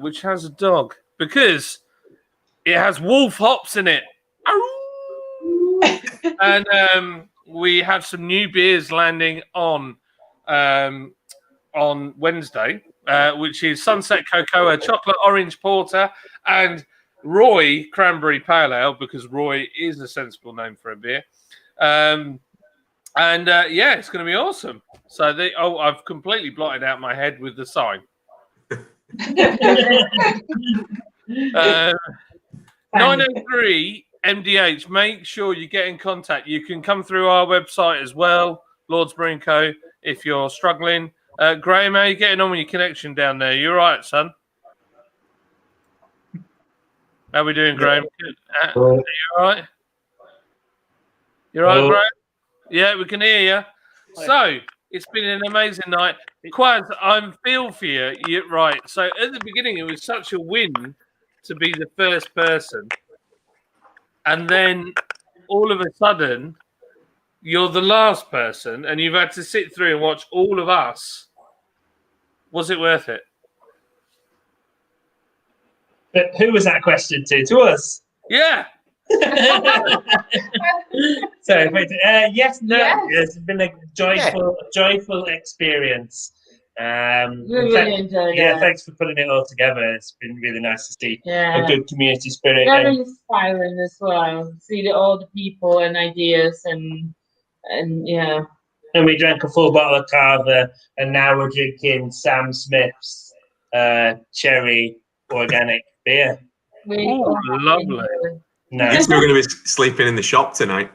which has a dog because it has wolf hops in it. And we have some new beers landing on Wednesday, which is Sunset Cocoa, Chocolate Orange Porter, and Roy Cranberry Pale Ale, because Roy is a sensible name for a beer. It's going to be awesome. So I've completely blotted out my head with the sign. 903 MDH. Make sure you get in contact. You can come through our website as well, Lord's Brewing Co. If you're struggling. Graham, how are you getting on with your connection down there? You all right, son? How are we doing, Graham? Are you all right? You all right, Graham? Yeah, we can hear you. So, it's been an amazing night. Quaz, I feel for you. You're right. So, at the beginning, it was such a win to be the first person. And then, all of a sudden, you're the last person, and you've had to sit through and watch all of us. Was it worth it? But who was that question to? To us? Yeah. Sorry, wait. Yes, no. Yes. It's been a joyful experience. Really enjoyed Yeah, it. thanks for putting it all together. It's been really nice to see Yeah. a good community spirit. Very inspiring as well. See all the people and ideas and yeah. And we drank a full bottle of Carver, and now we're drinking Sam Smith's cherry organic beer. Oh, lovely. No. You two are going to be sleeping in the shop tonight.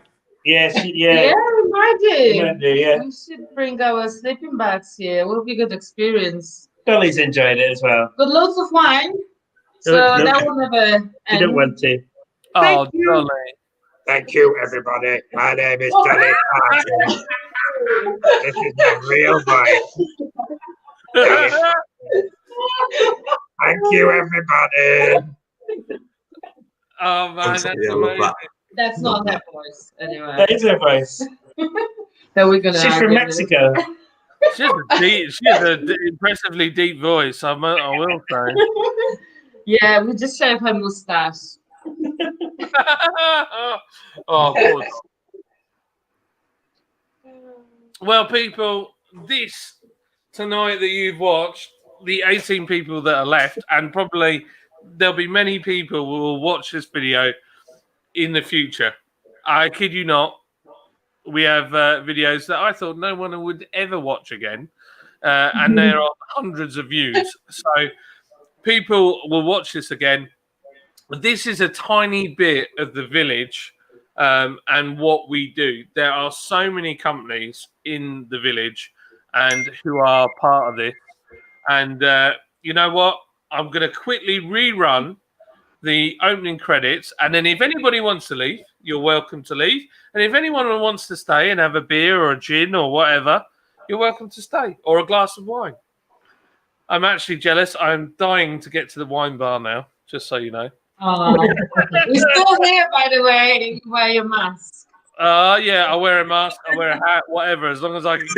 Yes, Yeah, yeah. we might do. Might do, yeah. We should bring our sleeping bags here. It will be a good experience. Dolly's enjoyed it as well. Got lots of wine, so No, that will never you end. don't want to. Oh, Thank you. Dolly. Thank you, everybody. My name is Dolly Parton. This is my real voice. Thank you, everybody. Oh man, that's Yeah, I love amazing. that. That's not her voice, anyway. That is her voice. So we're gonna. She's from Mexico. She has a impressively deep voice. I will say. Yeah, we just shave her mustache. Oh, poor. Well, people, this tonight that you've watched, the 18 people that are left, and probably there'll be many people who will watch this video in the future. I kid you not. We have videos that I thought no one would ever watch again, and there are hundreds of views. So people will watch this again. This is a tiny bit of the village and what we do. There are so many companies in the village and who are part of this. And you know what? I'm going to quickly rerun the opening credits. And then if anybody wants to leave, you're welcome to leave. And if anyone wants to stay and have a beer or a gin or whatever, you're welcome to stay, or a glass of wine. I'm actually jealous. I'm dying to get to the wine bar now, just so you know. Oh, we're still here, by the way. Wear your mask. Yeah, I wear a mask, I wear a hat, whatever. As long as I can, as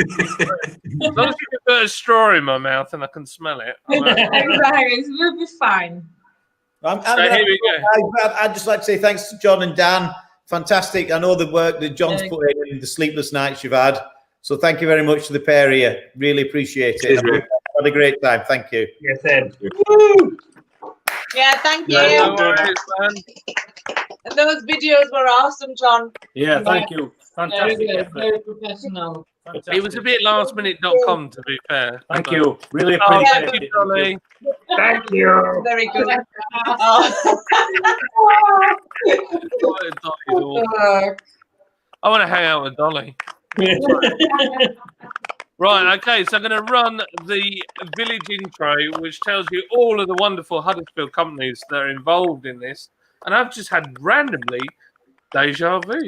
long as you can put a straw in my mouth and I can smell it. Exactly, we'll be fine. Here we go. I'd just like to say thanks to John and Dan. Fantastic. I know the work that John's put in, the sleepless nights you've had. So thank you very much to the pair here. Really appreciate it. Had a great time. Thank you. Yes, Ed. Yeah, thank you. No worries, man. Those videos were awesome, John. Yeah, thank you. Very Fantastic good, effort. very professional. It was a bit lastminute.com, to be fair. Thank you. Really Oh, appreciate thank you, it. Dolly. Thank you. Very good. Oh. Dolly's awesome. I want to hang out with Dolly. Right, okay, so I'm going to run the village intro, which tells you all of the wonderful Huddersfield companies that are involved in this. And I've just had randomly deja vu.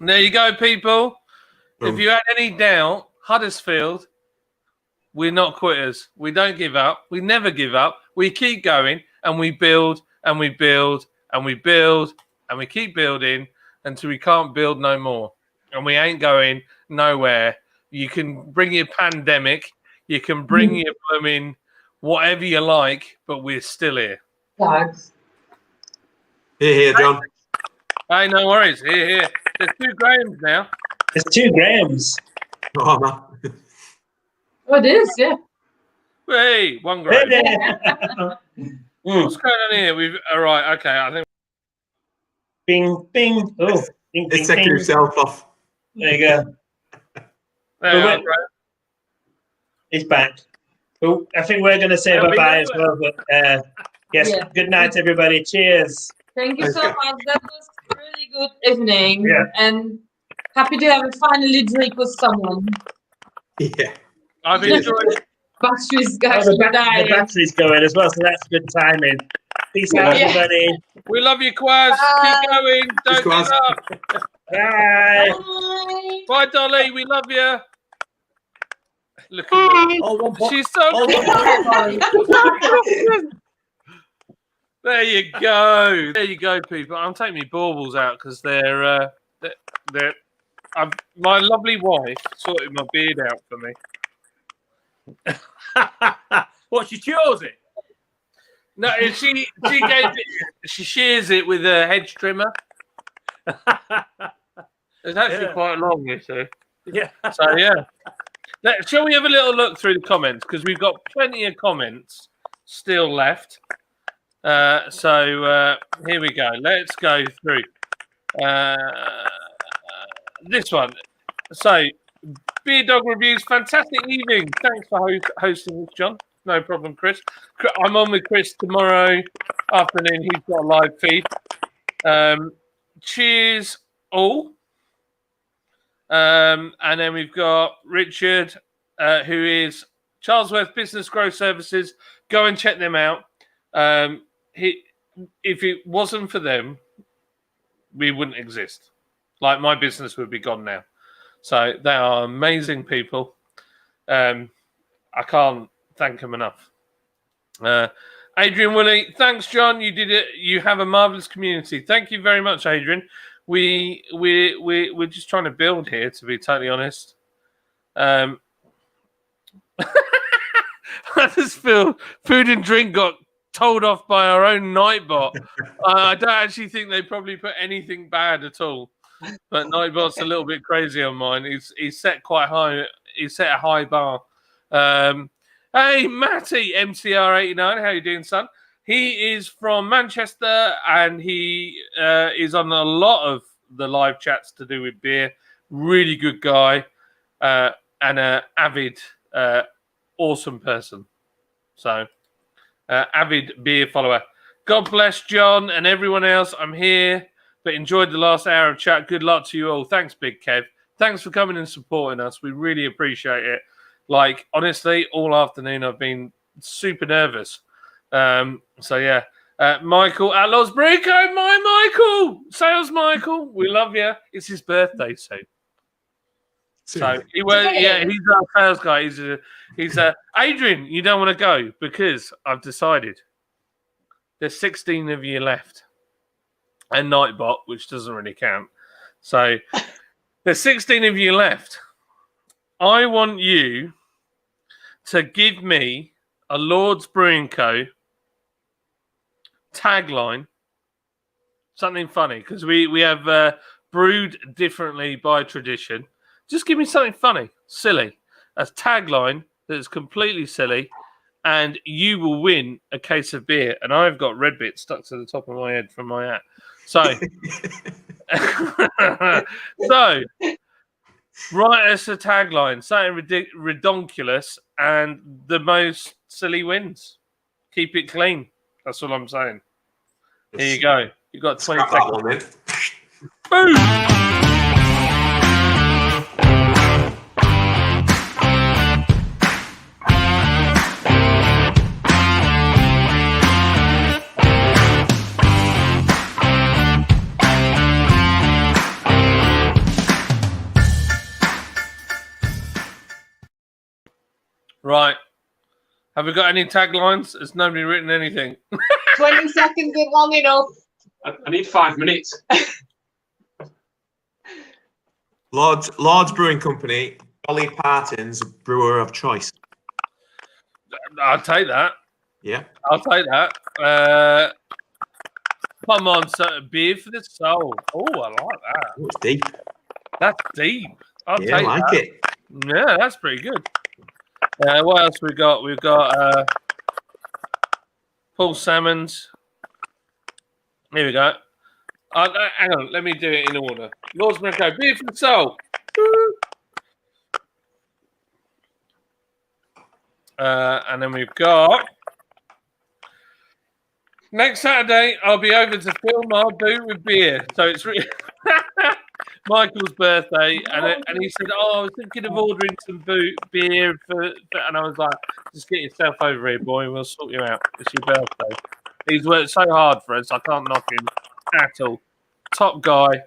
There you go, people. If you had any doubt, Huddersfield, we're not quitters. We don't give up. We never give up. We keep going and we build and we build and we build and we keep building until we can't build no more. And we ain't going nowhere. You can bring your pandemic, you can bring your blooming whatever you like, but we're still here. Thanks. Here, John. Hey, no worries. Here. There's 2 grams now. There's 2 grams. Oh, man. Oh, it is, yeah. Hey, 1 gram. What's going on here? All right, okay. I think. Bing, bing. Oh, bing, It's bing, taking bing. himself off. There you go. There you Wait. are, bro. He's back. Oh, I think we're going to say Yeah, we bye-bye know as well. But yes, Yeah. good night, everybody. Cheers. Thank you Thanks, so Kev. much. That was a really good evening. Yeah. And happy to have a finally drink with someone. Yeah. I've enjoyed. Batteries, Oh, guys, the we're dying. battery's going as well, so that's good timing. Peace out, Yeah. everybody. We love you, Quaz. Bye. Keep going. Don't Quaz. give up. Bye. Bye. Bye, Dolly. We love you. Look at her. All one point. She's so All one point. There you go. There you go, people. I'm taking my baubles out because they're my lovely wife sorted my beard out for me. What, she chose it? No, she gave it. She shears it with a hedge trimmer. It's actually Yeah. quite long, you see. Yeah. So yeah. Now, shall we have a little look through the comments because we've got plenty of comments still left. So here we go. Let's go through this one. So, Beer Dog Reviews, fantastic evening. Thanks for hosting this, John. No problem, Chris. I'm on with Chris tomorrow afternoon. He's got a live feed. Cheers, all. And then we've got Richard, who is Charlesworth Business Growth Services. Go and check them out. If it wasn't for them, we wouldn't exist. Like, my business would be gone now. So they are amazing people. I can't thank them enough. Adrian Woolley, thanks, John. You did it. You have a marvelous community. Thank you very much, Adrian. We're just trying to build here, to be totally honest. I just feel food and drink got told off by our own Nightbot. I don't actually think they probably put anything bad at all. But Nightbot's a little bit crazy on mine. He's set quite high. He's set a high bar. Hey, Matty, MCR89. How you doing, son? He is from Manchester, and he is on a lot of the live chats to do with beer. Really good guy, and an avid, awesome person. So, avid beer follower. God bless John and everyone else. I'm here, but enjoyed the last hour of chat. Good luck to you all. Thanks, Big Kev. Thanks for coming and supporting us. We really appreciate it. Like, honestly, all afternoon I've been super nervous. So yeah, Michael Outlaws Brico, my Michael, Sales Michael, we love you. It's his birthday soon. So he's our sales guy. He's Adrian. You don't want to go because I've decided there's 16 of you left, and Nightbot, which doesn't really count. So there's 16 of you left. I want you to give me a Lord's Brewing Co. tagline, something funny, because we have brewed differently by tradition. Just give me something funny, silly, a tagline that is completely silly, and you will win a case of beer. And I've got red bit stuck to the top of my head from my hat. So, so write us a tagline, something redonkulous, and the most silly wins. Keep it clean. That's all I'm saying. Here you go. You got 20 seconds. Boom! Right. Have we got any taglines? Has nobody written anything? 20 seconds isn't long enough. I need 5 minutes. Lord's Brewing Company, Dolly Parton's brewer of choice. I'll take that. Yeah. I'll take that. Come on, beer for the soul. Oh, I like that. Oh, it's deep. That's deep. I'll Yeah, I take like that. it. Yeah, that's pretty good. What else we got? We've got Paul Salmons. Here we go. Hang on, let me do it in order. Lord's Brewing, beer for the soul. And then we've got Next Saturday, I'll be over to fill my boot with beer. So it's Michael's birthday, and he said, "Oh, I was thinking of ordering some beer for," and I was like, "Just get yourself over here, boy. We'll sort you out. It's your birthday." He's worked so hard for us. I can't knock him at all. Top guy.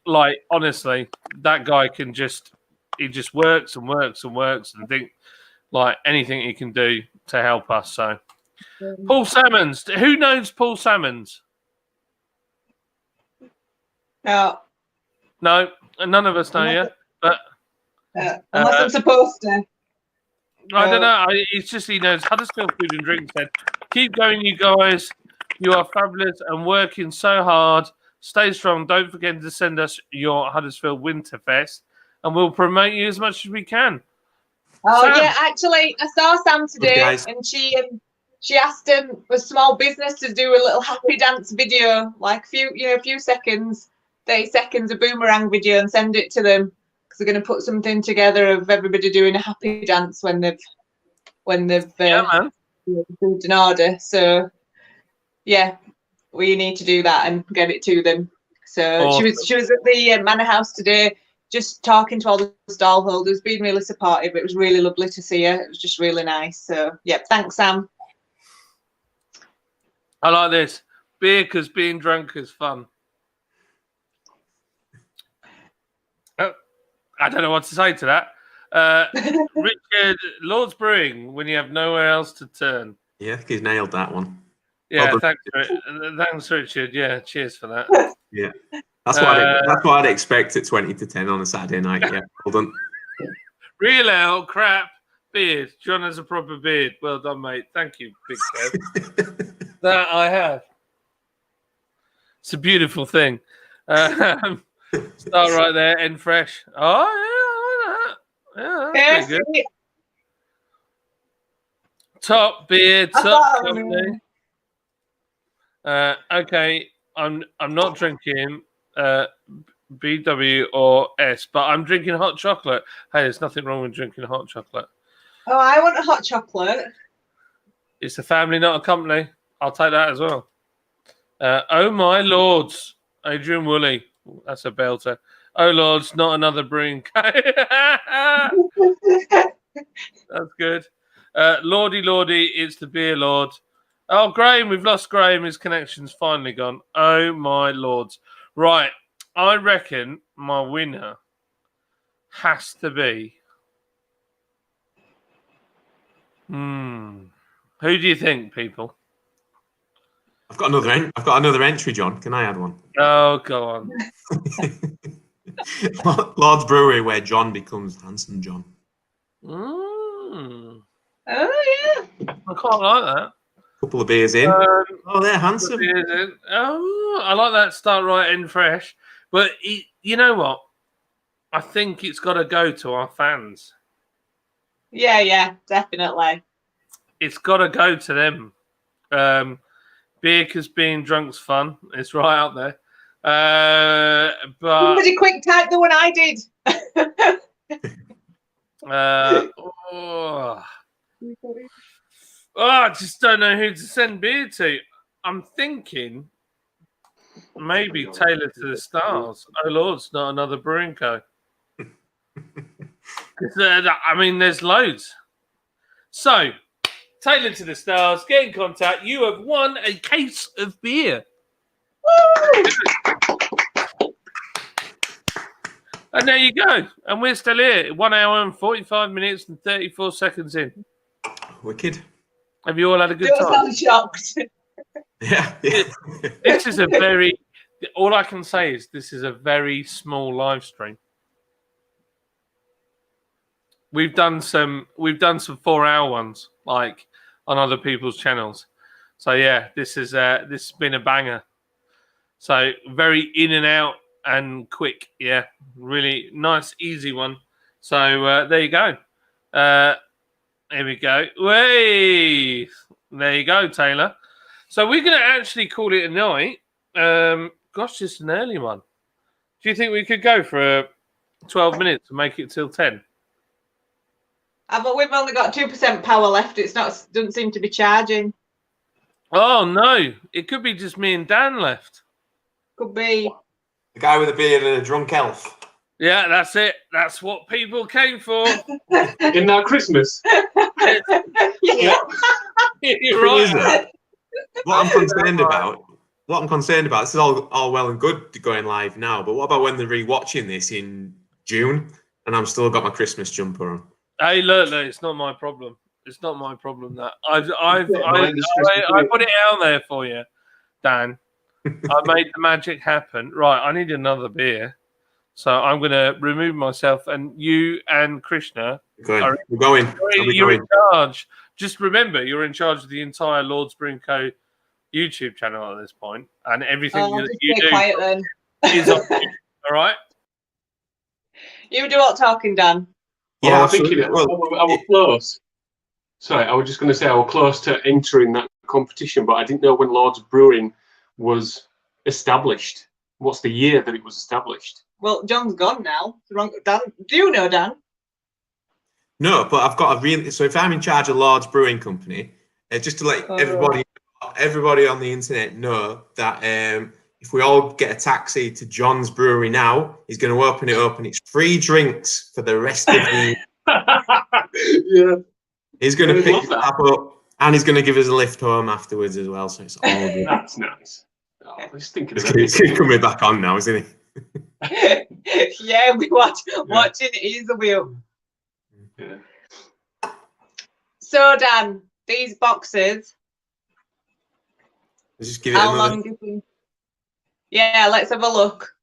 Like, honestly, that guy can just works and works and works and think like anything he can do to help us. So, Paul Salmons. Who knows Paul Salmons? No, No, none of us know you. But unless I'm supposed to. I don't know. It's just he knows Huddersfield Food and Drink said, "Keep going, you guys. You are fabulous and working so hard. Stay strong. Don't forget to send us your Huddersfield Winterfest, and we'll promote you as much as we can." Oh Sam. yeah, actually, I saw Sam today, guys. and she asked him for small business to do a little happy dance video, like a few seconds, 30 seconds, a boomerang video, and send it to them because they're going to put something together of everybody doing a happy dance when they've Man. food in order. So yeah, we need to do that and get it to them. So Awesome. she was at the Manor House today, just talking to all the stall holders, being really supportive. It was really lovely to see her. It was just really nice. So yeah, thanks, Sam. I like this. Beer because being drunk is fun. I don't know what to say to that. Richard, Lord's Brewing, when you have nowhere else to turn. Yeah, I think he's nailed that one. Yeah, Well done. thanks, Richard. Yeah, cheers for that. Yeah, that's what I'd expect at 20 to 10 on a Saturday night. Yeah, well done. Real ale, crap, beard. John has a proper beard. Well done, mate. Thank you, Big Kev. That I have. It's a beautiful thing. Start right there, end fresh. Oh, yeah, that's pretty good. Top beer, top company. Okay, I'm not drinking BW or S, but I'm drinking hot chocolate. Hey, there's nothing wrong with drinking hot chocolate. Oh, I want a hot chocolate. It's a family, not a company. I'll take that as well. Oh my lords, Adrian Woolley. That's a belter. Oh lords, not another brewing. That's good. Lordy, it's the beer lord. Oh, Graham, we've lost Graham. His connection's finally gone. Oh my lords. Right, I reckon my winner has to be. Who do you think, people? I've got another entry, John. Can I add one? Oh, go on. Lord's Brewery, where John becomes Handsome John. Oh yeah. I quite like that. Couple of beers in. They're handsome. Oh, I like that. Start right, end fresh. But you know what? I think it's got to go to our fans. Yeah, definitely. It's got to go to them. Beer because being drunk's fun. It's right out there. But somebody quick type the one I did. I just don't know who to send beer to. I'm thinking maybe Taylor to the Stars. Oh Lord, it's not another brewing co. I mean, there's loads. So, Taylor to the Stars, get in contact. You have won a case of beer. Woo! And there you go. And we're still here. 1 hour and 45 minutes and 34 seconds in. Wicked. Have you all had a good Don't time? sound shocked. Yeah. This is a very, all I can say is this is a very small live stream. We've done some 4-hour ones, like on other people's channels. So yeah, this has been a banger. So very in and out and quick. Yeah, really nice, easy one. So there you go. Here we go. Way there you go, Taylor. So we're going to actually call it a night. Gosh, it's an early one. Do you think we could go for 12 minutes and make it till 10? But we've only got 2% power left. Doesn't seem to be charging. Oh no, it could be just me and Dan left. Could be. The guy with a beard and a drunk elf. Yeah, that's it. That's what people came for. In that Christmas. Yeah. You're Thing is, right. what I'm concerned about, this is all well and good going live now, but what about when they're rewatching this in June and I'm still got my Christmas jumper on? Hey, look, it's not my problem. It's not my problem that I put it out there for you, Dan. I made the magic happen. Right, I need another beer. So I'm going to remove myself, and you and Krishna We're going. You're in charge. Just remember, you're in charge of the entire Lord's Brewing Co. YouTube channel at this point, and everything that you do quiet then. is on you. All right? You do all talking, Dan. Yeah, I think I was close. Sorry, I was just going to say I was close to entering that competition, but I didn't know when Lord's Brewing was established. What's the year that it was established? Well, John's gone now. Dan, do you know Dan? No, but I've got a really. So if I'm in charge of Lord's Brewing Company, just to let everybody on the internet know that if we all get a taxi to John's Brewery now, he's going to open it up and it's free drinks for the rest of the. Yeah. He's going to pick that up and he's going to give us a lift home afterwards as well. So it's all good. That's nice. Oh, I was thinking of He's coming back on now, isn't he? Yeah, we watching Easy Wheel. Yeah. So Dan, these boxes. Let's just give it How long do you think? Yeah, let's have a look.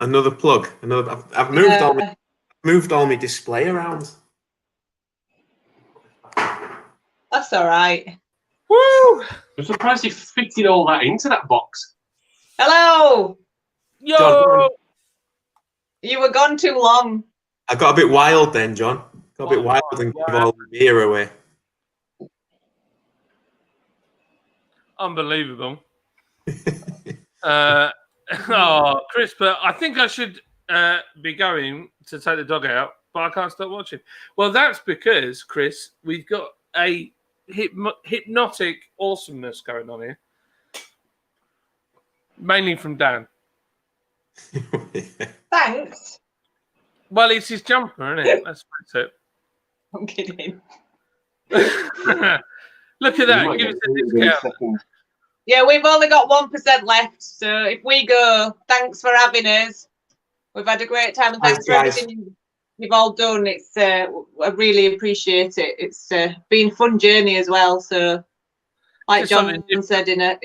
another plug. I've moved all my display around. That's all right. Woo! I'm surprised you fitted all that into that box. Hello. Yo! John, You were gone too long. I got a bit wild then, John. Got a bit wild and gave all the beer away. Unbelievable. Chris, but I think I should be going to take the dog out, but I can't stop watching. Well, that's because, Chris, we've got a hypnotic awesomeness going on here. Mainly from Dan. Thanks. Well, it's his jumper, isn't it? That's it. I'm kidding. Look at that. Give us a discount. Yeah, we've only got 1% left. So if we go, thanks for having us. We've had a great time, and thanks for everything you've all done. It's I really appreciate it. It's been a fun journey as well. So, like John said, in a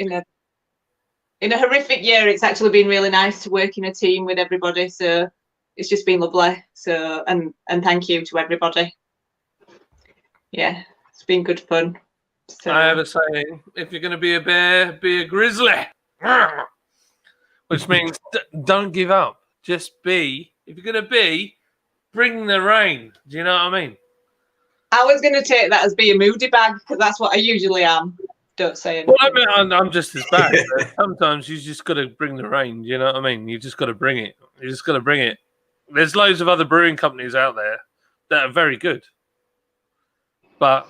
horrific year, it's actually been really nice to work in a team with everybody. So it's just been lovely. So and thank you to everybody. Yeah, it's been good fun. So, I have a saying: if you're going to be a bear, be a grizzly. Which means don't give up. Just be. If you're going to be, bring the rain. Do you know what I mean? I was going to take that as be a moody bag because that's what I usually am. Don't say anything. Well, I mean, I'm just as bad. Sometimes you just got to bring the rain. You know what I mean? You just got to bring it. You just got to bring it. There's loads of other brewing companies out there that are very good, but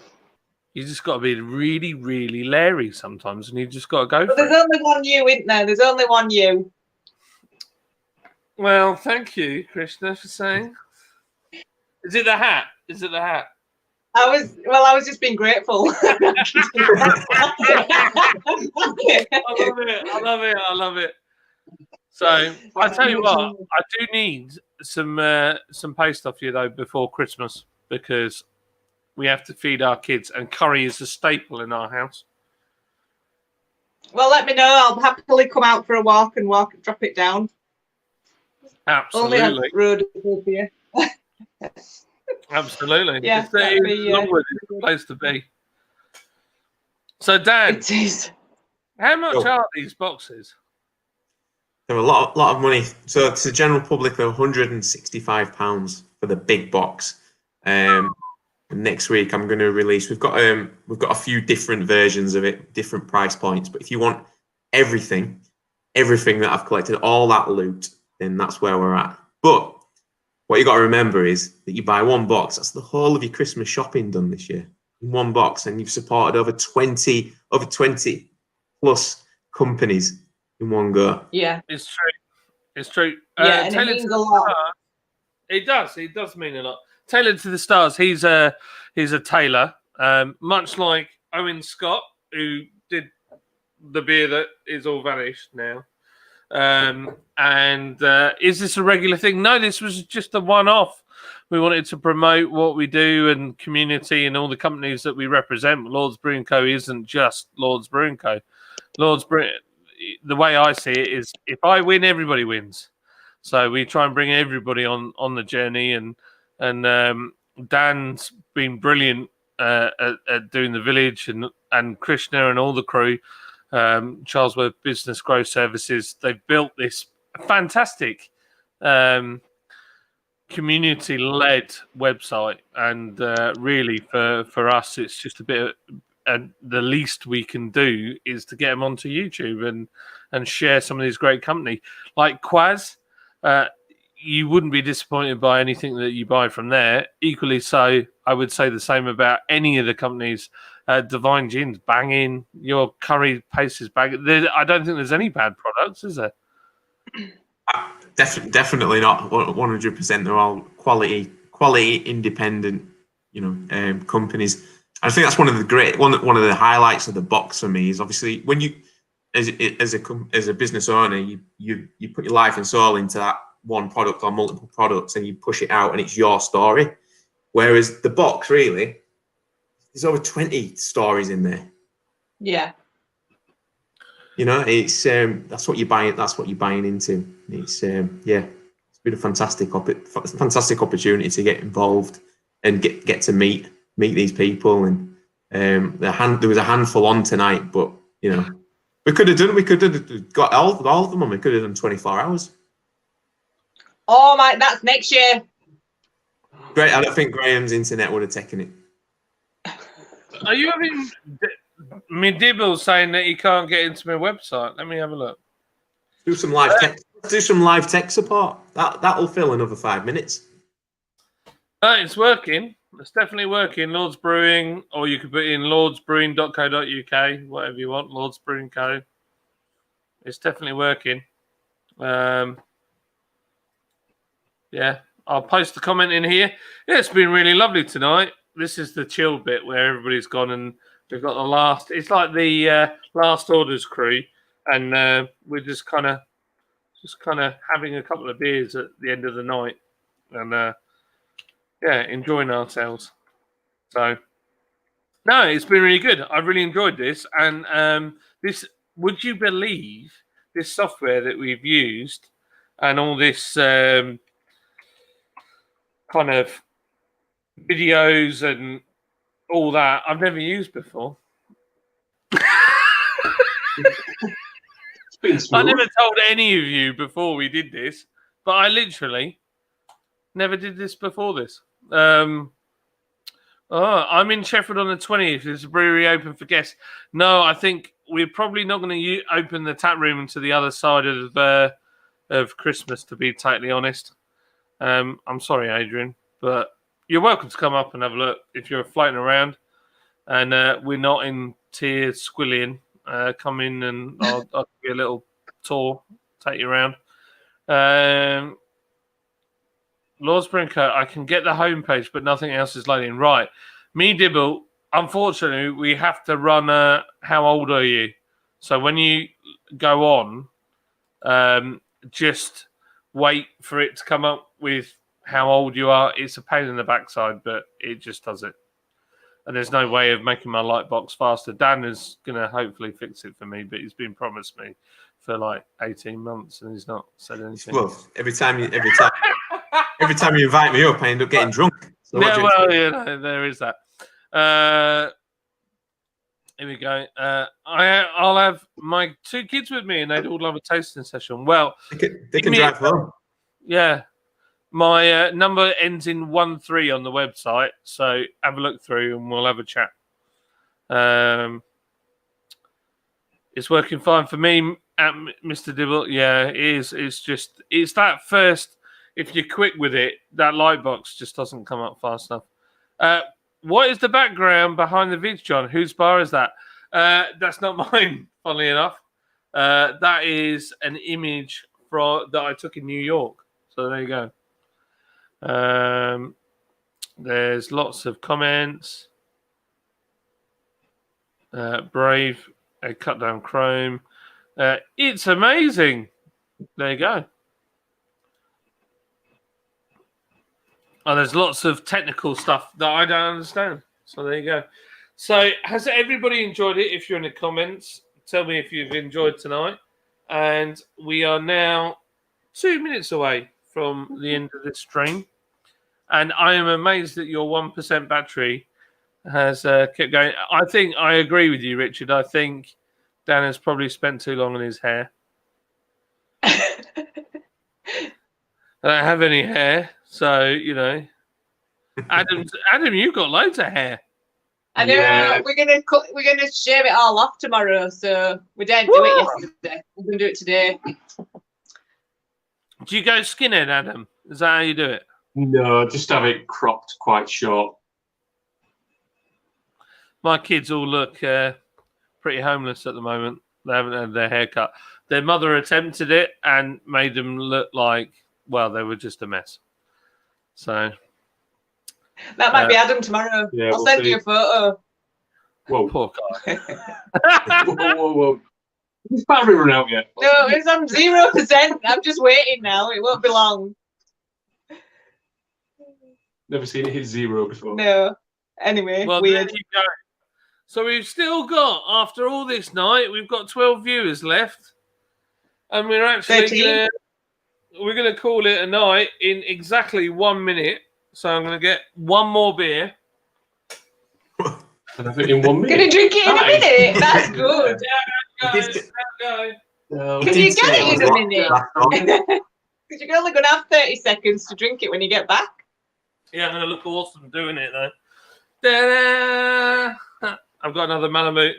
you just got to be really, really leery sometimes, and you just got to go. But there's only one you, isn't there? There's only one you. Well, thank you, Krishna, for saying. Is it the hat? Is it the hat? I was just being grateful. I love it. So I tell you what, I do need some paste off you though before Christmas because we have to feed our kids, and curry is a staple in our house. Well, let me know. I'll happily come out for a walk and drop it down. Absolutely. Only on road here. Absolutely. Yeah, it's a place to be. So, Dan, it is. how much are these boxes? They're a lot of money. So to the general public, they're £165 for the big box. Next week, I'm going to release. We've got a few different versions of it, different price points. But if you want everything that I've collected, all that loot, then that's where we're at. But what you got to remember is that you buy one box. That's the whole of your Christmas shopping done this year in one box, and you've supported over 20 plus companies in one go. Yeah, It's true. It's true. yeah, and it Tailored means to a the lot. Stars, it does. It does mean a lot. Tailored to the Stars. He's a tailor, much like Owen Scott, who did the beer that is all vanished now. And is this a regular thing? No, this was just a one-off. We wanted to promote what we do and community and all the companies that we represent. Lord's Brewing Co. isn't just Lord's Brewing Co. Lord's Brewing, the way I see it is, if I win, everybody wins. So we try and bring everybody on the journey, and Dan's been brilliant at doing the village, and Krishna and all the crew. Charlesworth Business Growth Services, they've built this fantastic community-led website, and really for us, it's just a bit of, the least we can do is to get them onto YouTube and share some of these great company like Quaz. You wouldn't be disappointed by anything that you buy from there. Equally so, I would say the same about any of the companies. Divine Gin's banging, your curry paste is banging. I don't think there's any bad products, is there? Definitely not 100%. They're all quality independent, companies. I think that's one of the highlights of the box for me is obviously when you, as a business owner, you put your life and soul into that one product or multiple products, and you push it out, and it's your story. Whereas the box, really, there's over 20 stories in there. Yeah. It's that's what you're buying. That's what you're buying into. It's it's been a fantastic opportunity to get involved and get to meet these people. And there was a handful on tonight, but we could have got all of them, and we could have done 24 hours. Oh my, that's next year. Great. I don't think Graham's internet would have taken it. Are you having me Dibble saying that he can't get into my website? Let me have a look. Do some live tech. Do some live tech support. That'll fill another 5 minutes. It's working. It's definitely working. Lord's Brewing, or you could put in lordsbrewing.co.uk, whatever you want. Lord's Brewing Co. It's definitely working. Yeah, I'll post the comment in here. Yeah, it's been really lovely tonight. This is the chill bit where everybody's gone, and we've got the last. It's like the last orders crew, and we're just kind of having a couple of beers at the end of the night, and enjoying ourselves. So, no, it's been really good. I've really enjoyed this, and this. Would you believe this software that we've used, and all this kind of videos and all that I've never used before. I never told any of you before we did this, but I literally never did this before this. I'm in Sheffield on the 20th. Is the brewery open for guests? No, I think we're probably not going to open the tap room to the other side of Christmas, to be totally honest. I'm sorry, Adrian, but you're welcome to come up and have a look if you're floating around. And we're not in tears squilling. Come in and I'll give you a little tour, take you around. Lord's Brewing Co. I can get the homepage, but nothing else is loading. Right. Me Dibble, unfortunately, we have to run how old are you? So when you go on, just wait for it to come up with how old you are. It's a pain in the backside, but it just does it. And there's no way of making my light box faster. Dan is going to hopefully fix it for me, but he's been promised me for like 18 months and he's not said anything. Well, every time you invite me up, I end up getting drunk. So there is that. Here we go. I'll have my 2 kids with me and they'd all love a tasting session. Well, they can drive home. Yeah. My number ends in 13 on the website, so have a look through and we'll have a chat. It's working fine for me, at Mr. Dibble. Yeah, it is. It's that first. If you're quick with it, that light box just doesn't come up fast enough. What is the background behind the vid, John? Whose bar is that? That's not mine, funnily enough. That is an image that I took in New York. So there you go. There's lots of comments. Brave, cut down Chrome. It's amazing. There you go. Oh, there's lots of technical stuff that I don't understand. So there you go. So has everybody enjoyed it? If you're in the comments, tell me if you've enjoyed tonight. And we are now 2 minutes away from the end of this stream. And I am amazed that your 1% battery has kept going. I think I agree with you, Richard. I think Dan has probably spent too long on his hair. I don't have any hair, so you know. Adam, you've got loads of hair. I know. Yeah. We're gonna shave it all off tomorrow, so we didn't do it yesterday. We're gonna do it today. Do you go skinhead, Adam? Is that how you do it? No, just have it cropped quite short. My kids all look pretty homeless at the moment. They haven't had their hair cut. Their mother attempted it and made them look like, well, they were just a mess. So That might be Adam tomorrow. Yeah, I'll we'll send see. you a photo. Whoa, poor guy. whoa. Is battery run out yet? No, it's on 0%. I'm just waiting now. It won't be long. Never seen it hit 0 before. No. Anyway, Well, weird. there you go. So we've still got, after all this night, we've got 12 viewers left, and we're actually 13. we're going to call it a night in exactly 1 minute. So I'm going to get one more beer. And I think in 1 minute. Gonna drink it in a Nice. minute. That's good. Go. No. Can you get it in a minute? Because you're only gonna have 30 seconds to drink it when you get back. Yeah, I'm going to look awesome doing it though. Ta-da! I've got another Malamute.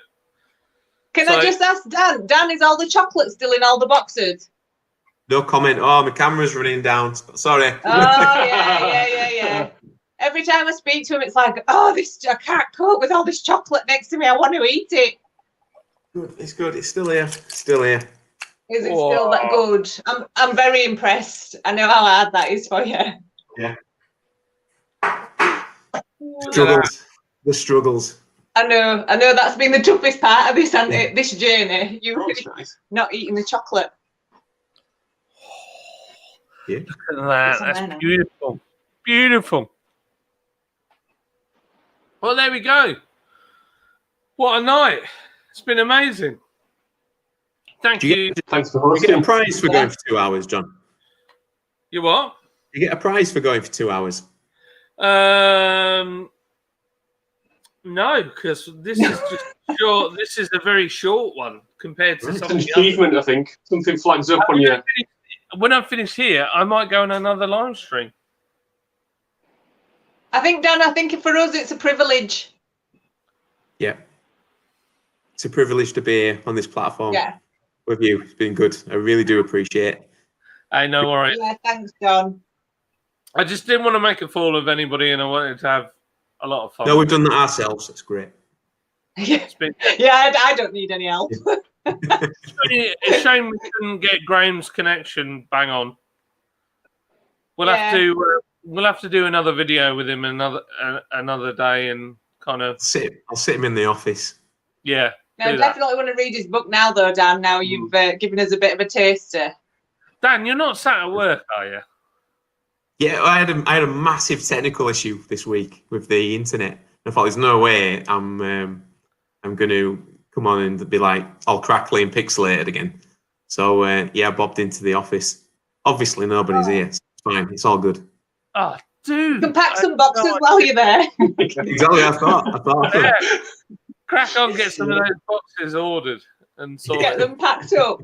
Can So- I just ask Dan? Dan, is all the chocolate still in all the boxes? No comment. Oh, my camera's running down. Sorry. Oh yeah. Every time I speak to him, it's like, oh, I can't cope with all this chocolate next to me. I want to eat it. Good. It's good. It's still here. Still here. Is it still that good? I'm very impressed. I know how hard that is for you. Yeah. Struggles. The struggles. I know that's been the toughest part of this journey. You Oh, it's nice. not eating the chocolate. Yeah. Look at that. It's That's amazing. beautiful. Beautiful. Well, there we go. What a night. It's been amazing. Thank Do you you. Thanks for You get a hosting. prize for going for 2 hours, John. You what? You get a prize for going for 2 hours. No, because this is just short. This is a very short one compared to Right. some It's of an the others. achievement, I think. Something flags up on you. When I'm finished here, I might go on another live stream. I think, Dan, for us it's a privilege. Yeah. It's a privilege to be here on this platform Yeah. with you. It's been good. I really do appreciate it. I know, all right. Yeah, thanks, John. I just didn't want to make a fool of anybody, and I wanted to have a lot of fun. No, we've done that ourselves. That's great. It's been Yeah, I don't need any help. a shame we couldn't get Graham's connection bang on. We'll have to do another video with him another day and kind of I'll sit him in the office. yeah. I do that. definitely want to read his book now, though, Dan. Now you've given us a bit of a taster. Dan, you're not sat at work, are you? Yeah, I had a massive technical issue this week with the internet. I thought there's no way I'm going to come on and be like all crackly and pixelated again. So I bobbed into the office. Obviously nobody's here. So it's fine. It's all good. Oh, dude. You can pack some boxes while you're there. Exactly. I thought. Yeah. Crack on, get some of those boxes ordered and Get sorted. them packed up.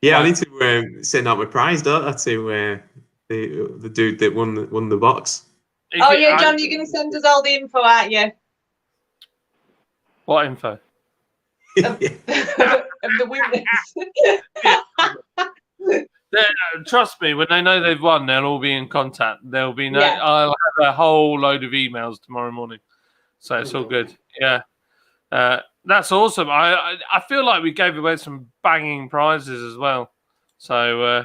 Yeah, I need to send out my prize, don't I, to the dude that won the box. Oh yeah, John, you're going to send us all the info, aren't you? What info? Of the winners. Trust me, when they know they've won, they'll all be in contact. There'll be no. Yeah. I'll have a whole load of emails tomorrow morning, so it's all good. Yeah. That's awesome. I feel like we gave away some banging prizes as well. So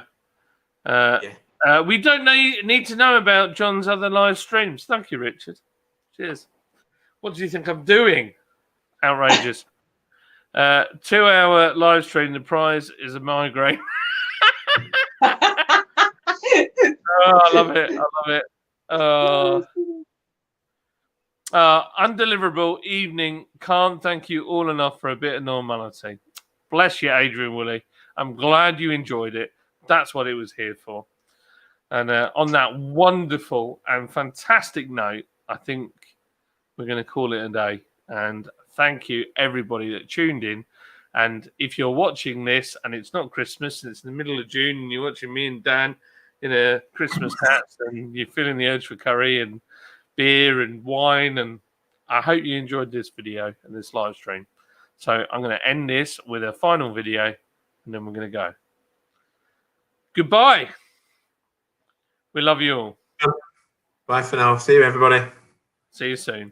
we don't need to know about John's other live streams. Thank you, Richard. Cheers. What do you think I'm doing? Outrageous. 2-hour live stream. The prize is a migraine. Oh, I love it. I love it. Undeliverable evening. Can't thank you all enough for a bit of normality. Bless you, Adrian Woolley. I'm glad you enjoyed it. That's what it was here for. And on that wonderful and fantastic note, I think we're going to call it a day. And thank you, everybody that tuned in. And if you're watching this and it's not Christmas and it's in the middle of June and you're watching me and Dan in a Christmas hat and you're feeling the urge for curry and beer and wine, and I hope you enjoyed this video and this live stream. So I'm going to end this with a final video and then we're going to go. Goodbye. We love you all. Bye for now. See you, everybody. See you soon.